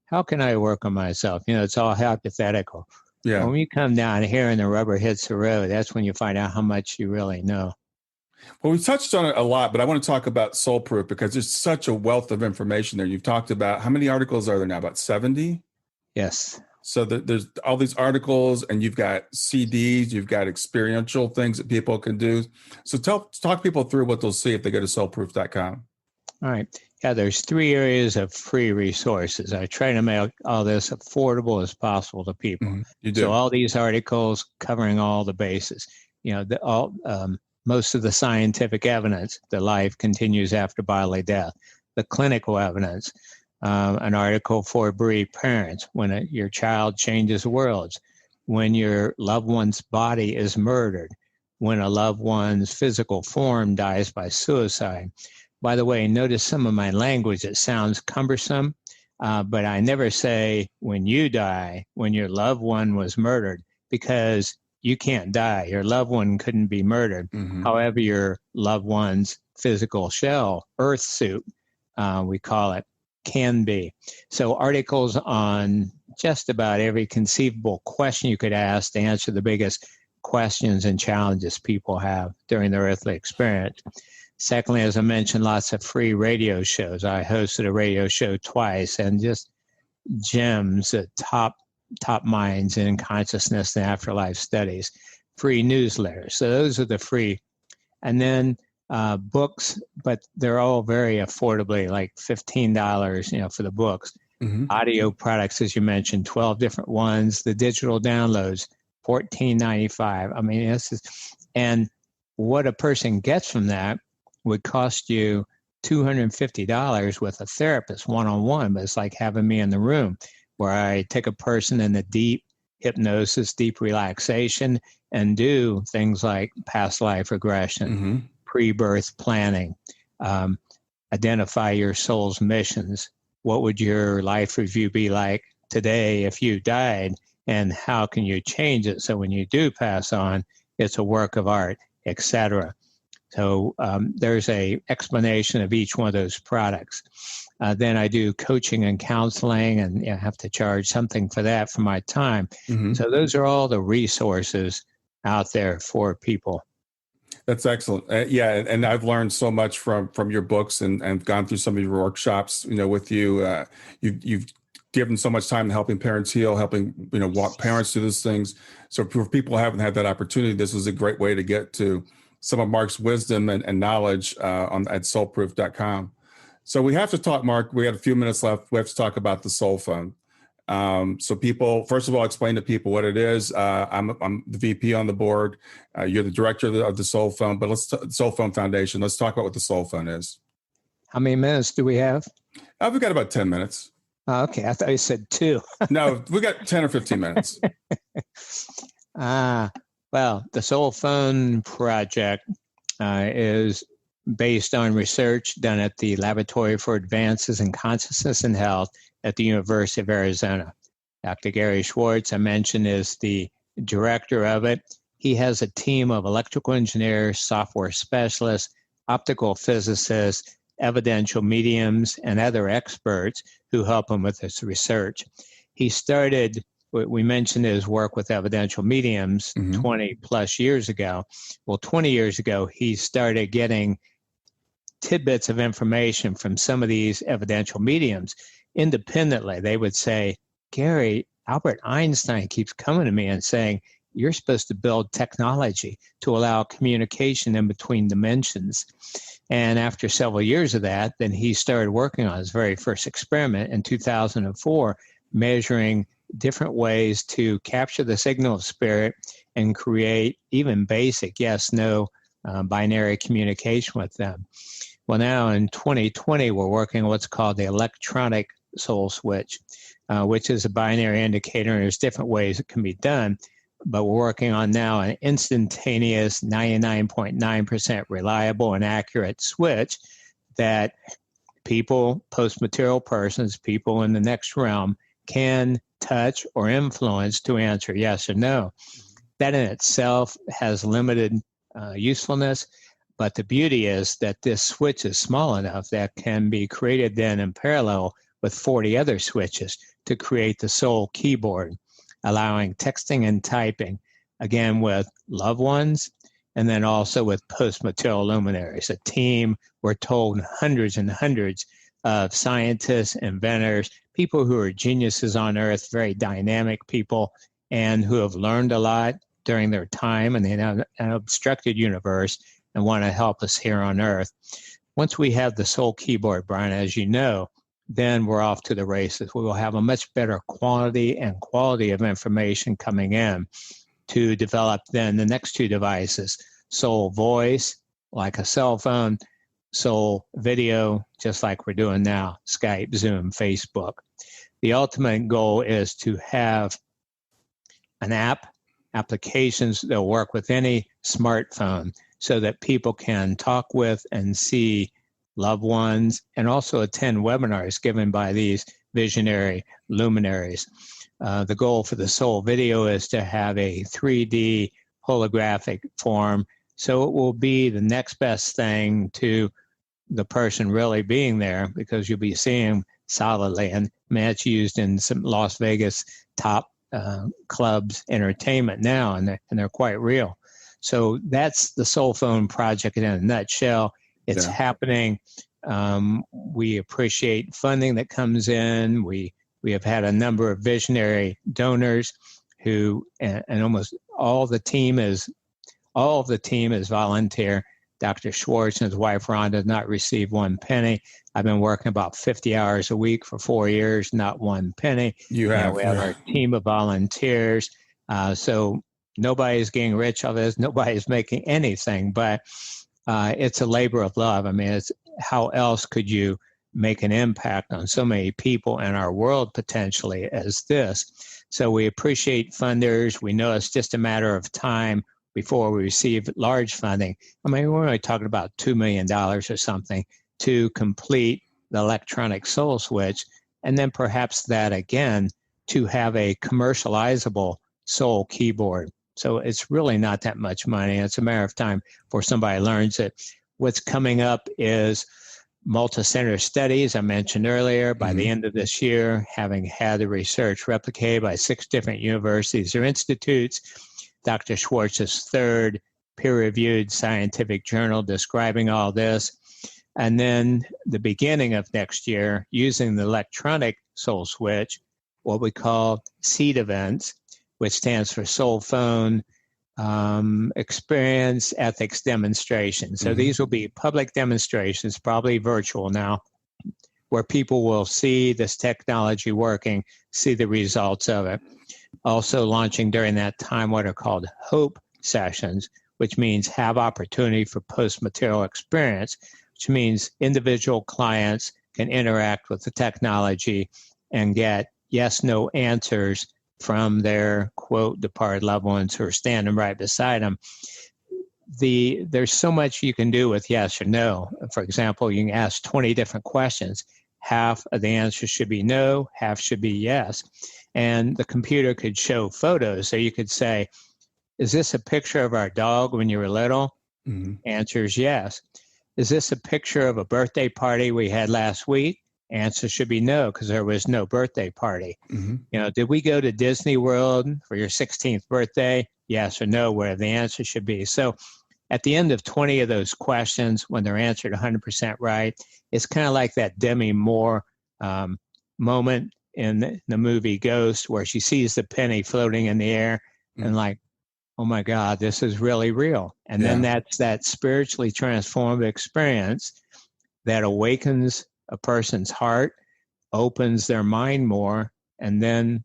how can I work on myself? It's all hypothetical. Yeah. When you come down here and the rubber hits the road, that's when you find out how much you really know. Well, we've touched on it a lot, but I want to talk about Soulproof, because there's such a wealth of information there. You've talked about, how many articles are there now? About 70? Yes. So there's all these articles, and you've got CDs, you've got experiential things that people can do. So talk people through what they'll see if they go to soulproof.com. All right. Yeah, there's 3 areas of free resources. I try to make all this affordable as possible to people. You do. So all these articles covering all the bases, most of the scientific evidence that life continues after bodily death, the clinical evidence, an article for bereaved parents, when your child changes worlds, when your loved one's body is murdered, when a loved one's physical form dies by suicide. By the way, notice some of my language, it sounds cumbersome, but I never say when you die, when your loved one was murdered, because you can't die. Your loved one couldn't be murdered. However, your loved one's physical shell, earth suit, we call it, can be. So articles on just about every conceivable question you could ask to answer the biggest questions and challenges people have during their earthly experience. Secondly, as I mentioned, lots of free radio shows. I hosted a radio show twice, and just gems at top minds in consciousness and afterlife studies. Free newsletters. So those are the free. And then books, but they're all very affordably, like $15, for the books. Mm-hmm. Audio products, as you mentioned, 12 different ones. The digital downloads, $14.95. I mean, and what a person gets from that would cost you $250 with a therapist one-on-one, but it's like having me in the room where I take a person in the deep hypnosis, deep relaxation, and do things like past life regression, mm-hmm. pre-birth planning, identify your soul's missions. What would your life review be like today if you died, and how can you change it so when you do pass on, it's a work of art, etc. So there's a explanation of each one of those products. Then I do coaching and counseling, and I have to charge something for that for my time. Mm-hmm. So those are all the resources out there for people. That's excellent. And I've learned so much from your books and gone through some of your workshops, with you. You've given so much time to helping parents heal, helping, walk parents through those things. So for people who haven't had that opportunity, this is a great way to get to some of Mark's wisdom and knowledge at soulproof.com. So we have to talk, Mark. We have a few minutes left. We have to talk about the SoulPhone. So people, first of all, explain to people what it is. I'm the VP on the board. You're the director of the SoulPhone, but SoulPhone Foundation. Let's talk about what the SoulPhone is. How many minutes do we have? We've got about 10 minutes. Okay. I thought you said 2. No, we got 10 or 15 minutes. Well, the SoulPhone project is based on research done at the Laboratory for Advances in Consciousness and Health at the University of Arizona. Dr. Gary Schwartz, I mentioned, is the director of it. He has a team of electrical engineers, software specialists, optical physicists, evidential mediums, and other experts who help him with this research. He started, we mentioned his work with evidential mediums 20 plus years ago. Well, 20 years ago, he started getting tidbits of information from some of these evidential mediums independently. They would say, Gary, Albert Einstein keeps coming to me and saying, you're supposed to build technology to allow communication in between dimensions. And after several years of that, then he started working on his very first experiment in 2004, measuring different ways to capture the signal of spirit and create even basic yes-no binary communication with them. Well, now in 2020, we're working on what's called the electronic soul switch, which is a binary indicator, and there's different ways it can be done. But we're working on now an instantaneous 99.9% reliable and accurate switch that people, post-material persons, people in the next realm can touch or influence to answer yes or no. That in itself has limited usefulness, but the beauty is that this switch is small enough that can be created then in parallel with 40 other switches to create the soul keyboard, allowing texting and typing, again, with loved ones, and then also with post-material luminaries, a team, we're told, hundreds and hundreds of scientists, inventors, people who are geniuses on Earth, very dynamic people, and who have learned a lot during their time in an obstructed universe and want to help us here on Earth. Once we have the soul keyboard, Brian, as you know, then we're off to the races. We will have a much better quantity and quality of information coming in to develop then the next 2 devices, soul voice, like a cell phone, soul video, just like we're doing now, Skype, Zoom, Facebook. The ultimate goal is to have an applications that will work with any smartphone so that people can talk with and see loved ones and also attend webinars given by these visionary luminaries. The goal for the soul video is to have a 3D holographic form So it will be the next best thing to the person really being there, because you'll be seeing solidly. And I mean, it's used in some Las Vegas top clubs entertainment now, and they're quite real. So that's the SoulPhone project in a nutshell. It's happening. We appreciate funding that comes in. We have had a number of visionary donors who, and almost all of the team is volunteer. Dr. Schwartz and his wife Rhonda did not receive one penny. I've been working about 50 hours a week for 4 years, not one penny. We have our team of volunteers. So nobody's getting rich on this. Nobody's making anything, but it's a labor of love. I mean, it's how else could you make an impact on so many people in our world potentially as this? So we appreciate funders. We know it's just a matter of time before we receive large funding. I mean, we're only talking about $2 million or something to complete the electronic soul switch, and then perhaps that again to have a commercializable soul keyboard. So it's really not that much money. It's a matter of time before somebody learns it. What's coming up is multi-center studies I mentioned earlier. By the end of this year, having had the research replicated by 6 different universities or institutes, Dr. Schwartz's 3rd peer-reviewed scientific journal describing all this. And then the beginning of next year, using the electronic soul switch, what we call SEED events, which stands for SoulPhone Experience Ethics Demonstration. So these will be public demonstrations, probably virtual now, where people will see this technology working, see the results of it. Also launching during that time what are called HOPE sessions, which means have opportunity for post-material experience, which means individual clients can interact with the technology and get yes-no answers from their, quote, departed loved ones who are standing right beside them. There's so much you can do with yes or no. For example, you can ask 20 different questions. Half of the answers should be no, half should be yes. And the computer could show photos. So you could say, is this a picture of our dog when you were little? Answer is yes. Is this a picture of a birthday party we had last week? Answer should be no, because there was no birthday party. Did we go to Disney World for your 16th birthday? Yes or no, where the answer should be. So at the end of 20 of those questions, when they're answered 100% right, it's kind of like that Demi Moore moment in the movie Ghost, where she sees the penny floating in the air and like, oh my God, this is really real. And then that's that spiritually transformed experience that awakens a person's heart, opens their mind more, and then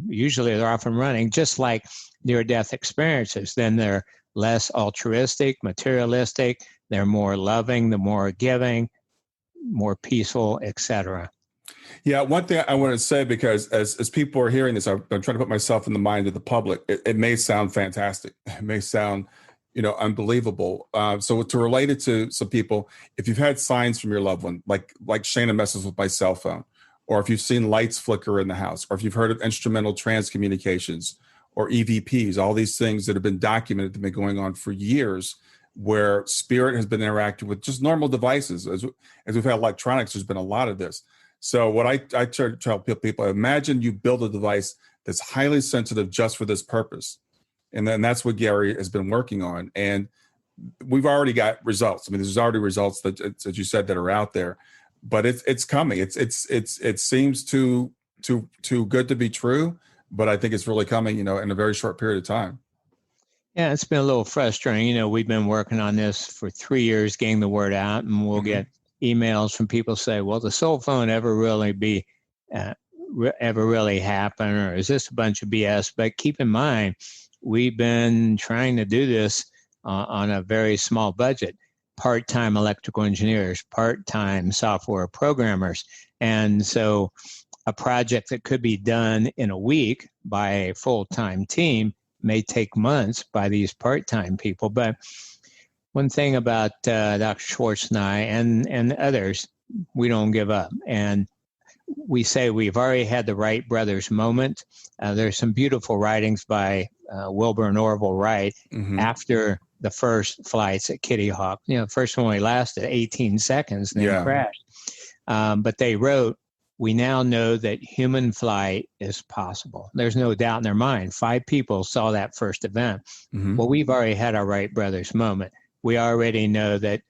usually they're off and running, just like near-death experiences. Then they're less altruistic, materialistic, they're more loving, the more giving, more peaceful, etc. Yeah, one thing I want to say, because as people are hearing this, I'm trying to put myself in the mind of the public. It may sound fantastic. It may sound, unbelievable. So to relate it to some people, if you've had signs from your loved one, like Shana messes with my cell phone, or if you've seen lights flicker in the house, or if you've heard of instrumental trance communications or EVPs, all these things that have been documented, that have been going on for years, where spirit has been interacting with just normal devices. As we've had electronics, there's been a lot of this. So what I try to tell people, imagine you build a device that's highly sensitive just for this purpose. And then that's what Gary has been working on. And we've already got results. I mean, there's already results that, as you said, that are out there, but it's coming. It seems too good to be true, but I think it's really coming, in a very short period of time. Yeah, it's been a little frustrating. We've been working on this for 3 years, getting the word out, and we'll get emails from people say, well, the SoulPhone ever really happen, or is this a bunch of BS? But keep in mind, we've been trying to do this on a very small budget. Part-time electrical engineers, part-time software programmers. And so a project that could be done in a week by a full-time team may take months by these part-time people. But one thing about Dr. Schwartz and I and others, we don't give up. And we say we've already had the Wright brothers moment. There's some beautiful writings by Wilbur and Orville Wright after the first flights at Kitty Hawk. The first one only lasted 18 seconds and then crashed. But they wrote, we now know that human flight is possible. There's no doubt in their mind. 5 people saw that first event. Mm-hmm. Well, we've already had our Wright brothers moment. We already know that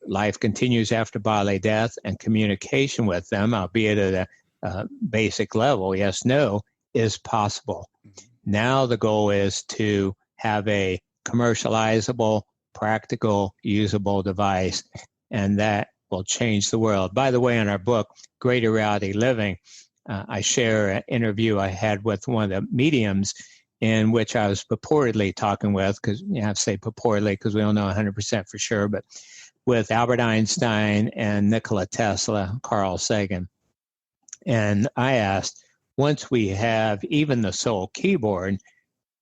life continues after bodily death, and communication with them, albeit at a basic level, yes, no, is possible. Now the goal is to have a commercializable, practical, usable device, and that will change the world. By the way, in our book, Greater Reality Living, I share an interview I had with one of the mediums in which I was purportedly talking with, because you have to say purportedly because we don't know 100% for sure, but with Albert Einstein and Nikola Tesla, Carl Sagan. And I asked, once we have even the Soul Keyboard,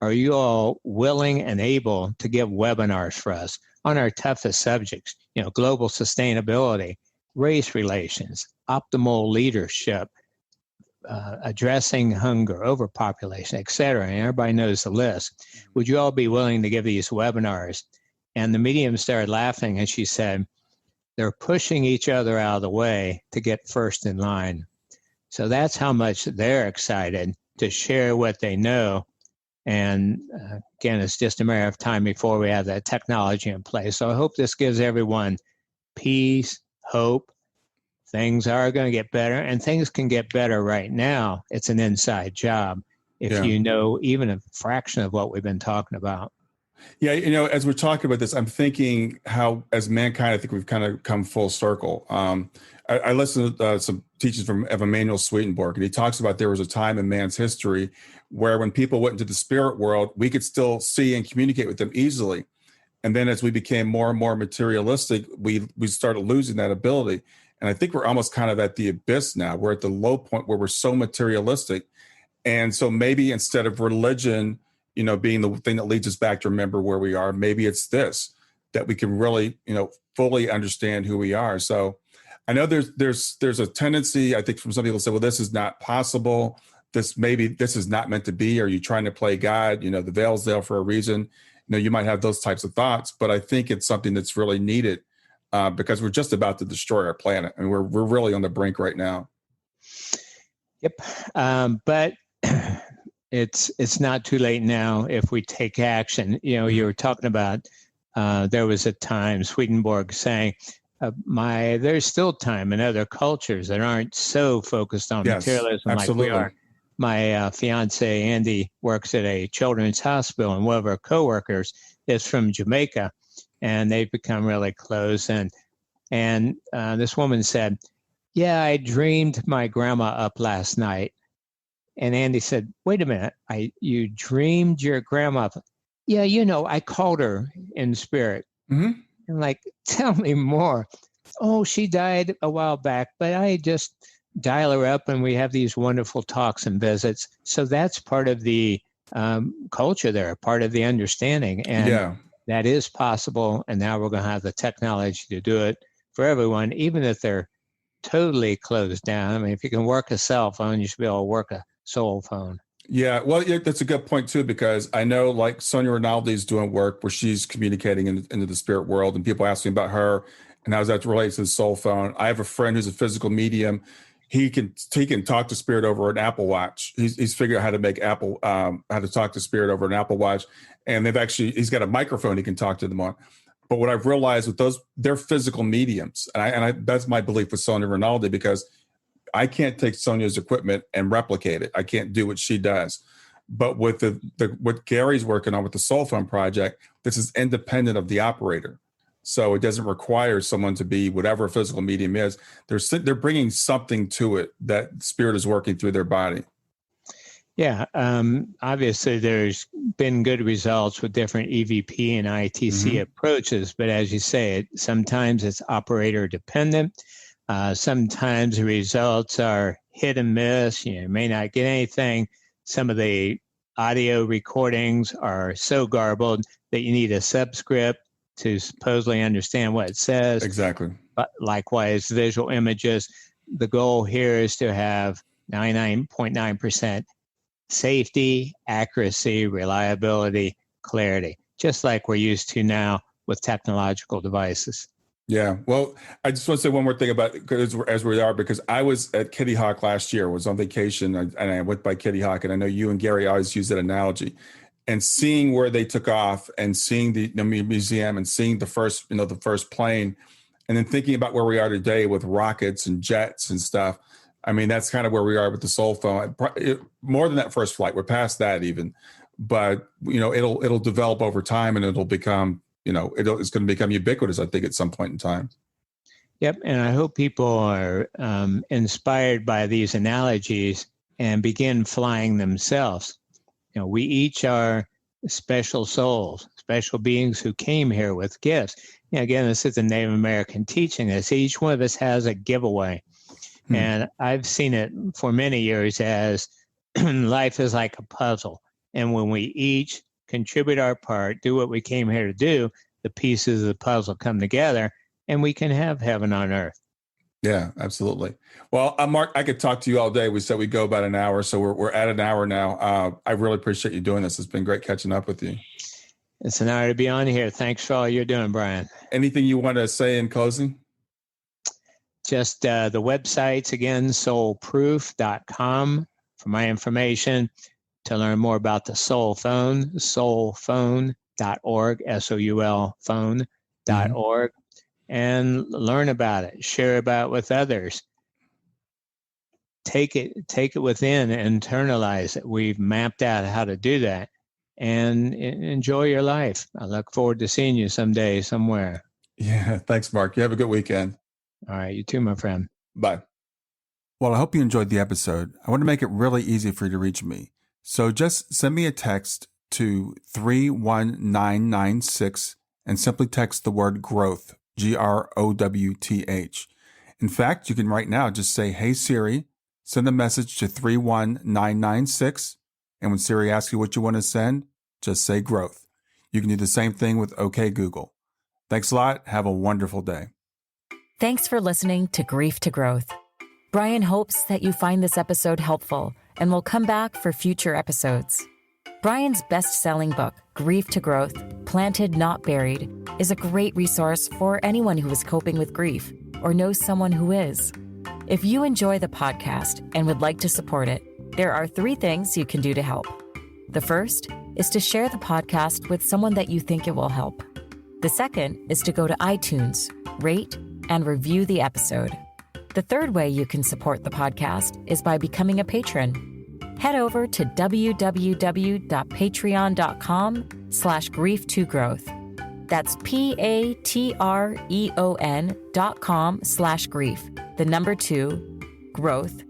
are you all willing and able to give webinars for us on our toughest subjects, global sustainability, race relations, optimal leadership, addressing hunger, overpopulation, et cetera? And everybody knows the list. Would you all be willing to give these webinars? And the medium started laughing, and she said, they're pushing each other out of the way to get first in line. So that's how much they're excited to share what they know. And again, it's just a matter of time before we have that technology in place. So I hope this gives everyone peace, hope. Things are going to get better, and things can get better right now. It's an inside job if you know even a fraction of what we've been talking about. Yeah, as we're talking about this, I'm thinking how, as mankind, I think we've kind of come full circle. I listened to some teachings of Emanuel Swedenborg, and he talks about there was a time in man's history where when people went into the spirit world, we could still see and communicate with them easily. And then as we became more and more materialistic, we started losing that ability. And I think we're almost kind of at the abyss now. We're at the low point where we're so materialistic. And so maybe instead of religion, being the thing that leads us back to remember where we are, maybe it's this, that we can really, fully understand who we are. So I know there's a tendency, I think, from some people to say, well, this is not possible. This is not meant to be. Are you trying to play God? The veil's there for a reason. You might have those types of thoughts, but I think it's something that's really needed because we're just about to destroy our planet, and we're really on the brink right now. Yep. But it's not too late now if we take action. You were talking about there was a time, Swedenborg saying, there's still time in other cultures that aren't so focused on materialism absolutely. like we are. My fiance, Andy, works at a children's hospital, and one of our coworkers is from Jamaica, and they've become really close. And this woman said, yeah, I dreamed my grandma up last night. And Andy said, wait a minute, you dreamed your grandma up? Yeah, I called her in spirit. Mm-hmm. And tell me more. Oh, she died a while back, but I just dial her up and we have these wonderful talks and visits. So that's part of the culture there, part of the understanding. And that is possible. And now we're going to have the technology to do it for everyone, even if they're totally closed down. I mean, if you can work a cell phone, you should be able to work a SoulPhone. Yeah, well, that's a good point too, because I know Sonia Rinaldi's doing work where she's communicating into the spirit world, and people ask me about her and how that relates to the SoulPhone. I have a friend who's a physical medium. He can talk to spirit over an Apple Watch. He's figured out how to make how to talk to spirit over an Apple Watch, and he's got a microphone he can talk to them on. But what I've realized with those, they're physical mediums, and that's my belief with Sonia Rinaldi, because I can't take Sonia's equipment and replicate it. I can't do what she does. But with what Gary's working on with the SoulPhone project, this is independent of the operator. So it doesn't require someone to be whatever a physical medium is. They're bringing something to it that spirit is working through their body. Yeah. Obviously, there's been good results with different EVP and ITC approaches. But as you say, sometimes it's operator dependent. Sometimes the results are hit and miss. You may not get anything. Some of the audio recordings are so garbled that you need a subscript to supposedly understand what it says. Exactly. But likewise, visual images. The goal here is to have 99.9% safety, accuracy, reliability, clarity, just like we're used to now with technological devices. Yeah. Well, I just want to say one more thing about as we are, because I was at Kitty Hawk last year, was on vacation, and I went by Kitty Hawk, and I know you and Gary always use that analogy, and seeing where they took off and seeing the museum and seeing the first plane, and then thinking about where we are today with rockets and jets and stuff. I mean, that's kind of where we are with the SoulPhone. More than that first flight, we're past that even, but it'll develop over time, and it'll become, it's going to become ubiquitous, I think, at some point in time. Yep. And I hope people are inspired by these analogies and begin flying themselves. We each are special souls, special beings who came here with gifts. Again, this is the Native American teaching us. Each one of us has a giveaway. And I've seen it for many years as life is like a puzzle. And when we each contribute our part, do what we came here to do, the pieces of the puzzle come together and we can have heaven on earth. Yeah, absolutely. Well, Mark, I could talk to you all day. We said we'd go about an hour, so we're at an hour now. I really appreciate you doing this. It's been great catching up with you. It's an honor to be on here. Thanks for all you're doing, Brian. Anything you want to say in closing? Just the websites, again, soulproof.com for my information. To learn more about the SoulPhone, soulphone.org, SOUL phone.org, and learn about it, share about it with others. Take it within, internalize it. We've mapped out how to do that, and enjoy your life. I look forward to seeing you someday, somewhere. Yeah, thanks, Mark. You have a good weekend. All right, you too, my friend. Bye. Well, I hope you enjoyed the episode. I want to make it really easy for you to reach me. So just send me a text to 31996 and simply text the word growth, GROWTH. In fact, you can right now just say, "Hey Siri," send a message to 31996. And when Siri asks you what you want to send, just say growth. You can do the same thing with OK Google. Thanks a lot. Have a wonderful day. Thanks for listening to Grief to Growth. Brian hopes that you find this episode helpful and will come back for future episodes. Brian's best-selling book, Grief to Growth, Planted Not Buried, is a great resource for anyone who is coping with grief or knows someone who is. If you enjoy the podcast and would like to support it, there are 3 things you can do to help. The first is to share the podcast with someone that you think it will help. The second is to go to iTunes, rate, and review the episode. The third way you can support the podcast is by becoming a patron. Head over to www.patreon.com/grief2growth. That's patreon.com/grief, the number 2, growth,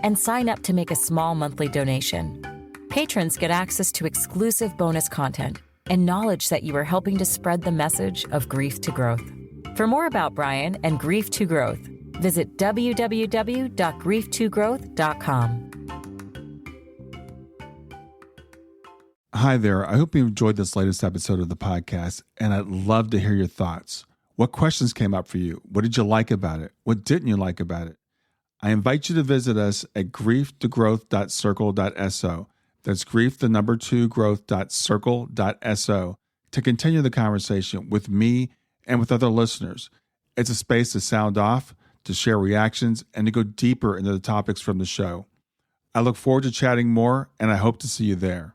and sign up to make a small monthly donation. Patrons get access to exclusive bonus content and knowledge that you are helping to spread the message of grief to growth. For more about Brian and Grief to Growth, visit www.grief2growth.com. Hi there. I hope you enjoyed this latest episode of the podcast, and I'd love to hear your thoughts. What questions came up for you? What did you like about it? What didn't you like about it? I invite you to visit us at grieftogrowth.circle.so. That's grief, the number 2, growth.circle.so, to continue the conversation with me and with other listeners. It's a space to sound off, to share reactions, and to go deeper into the topics from the show. I look forward to chatting more, and I hope to see you there.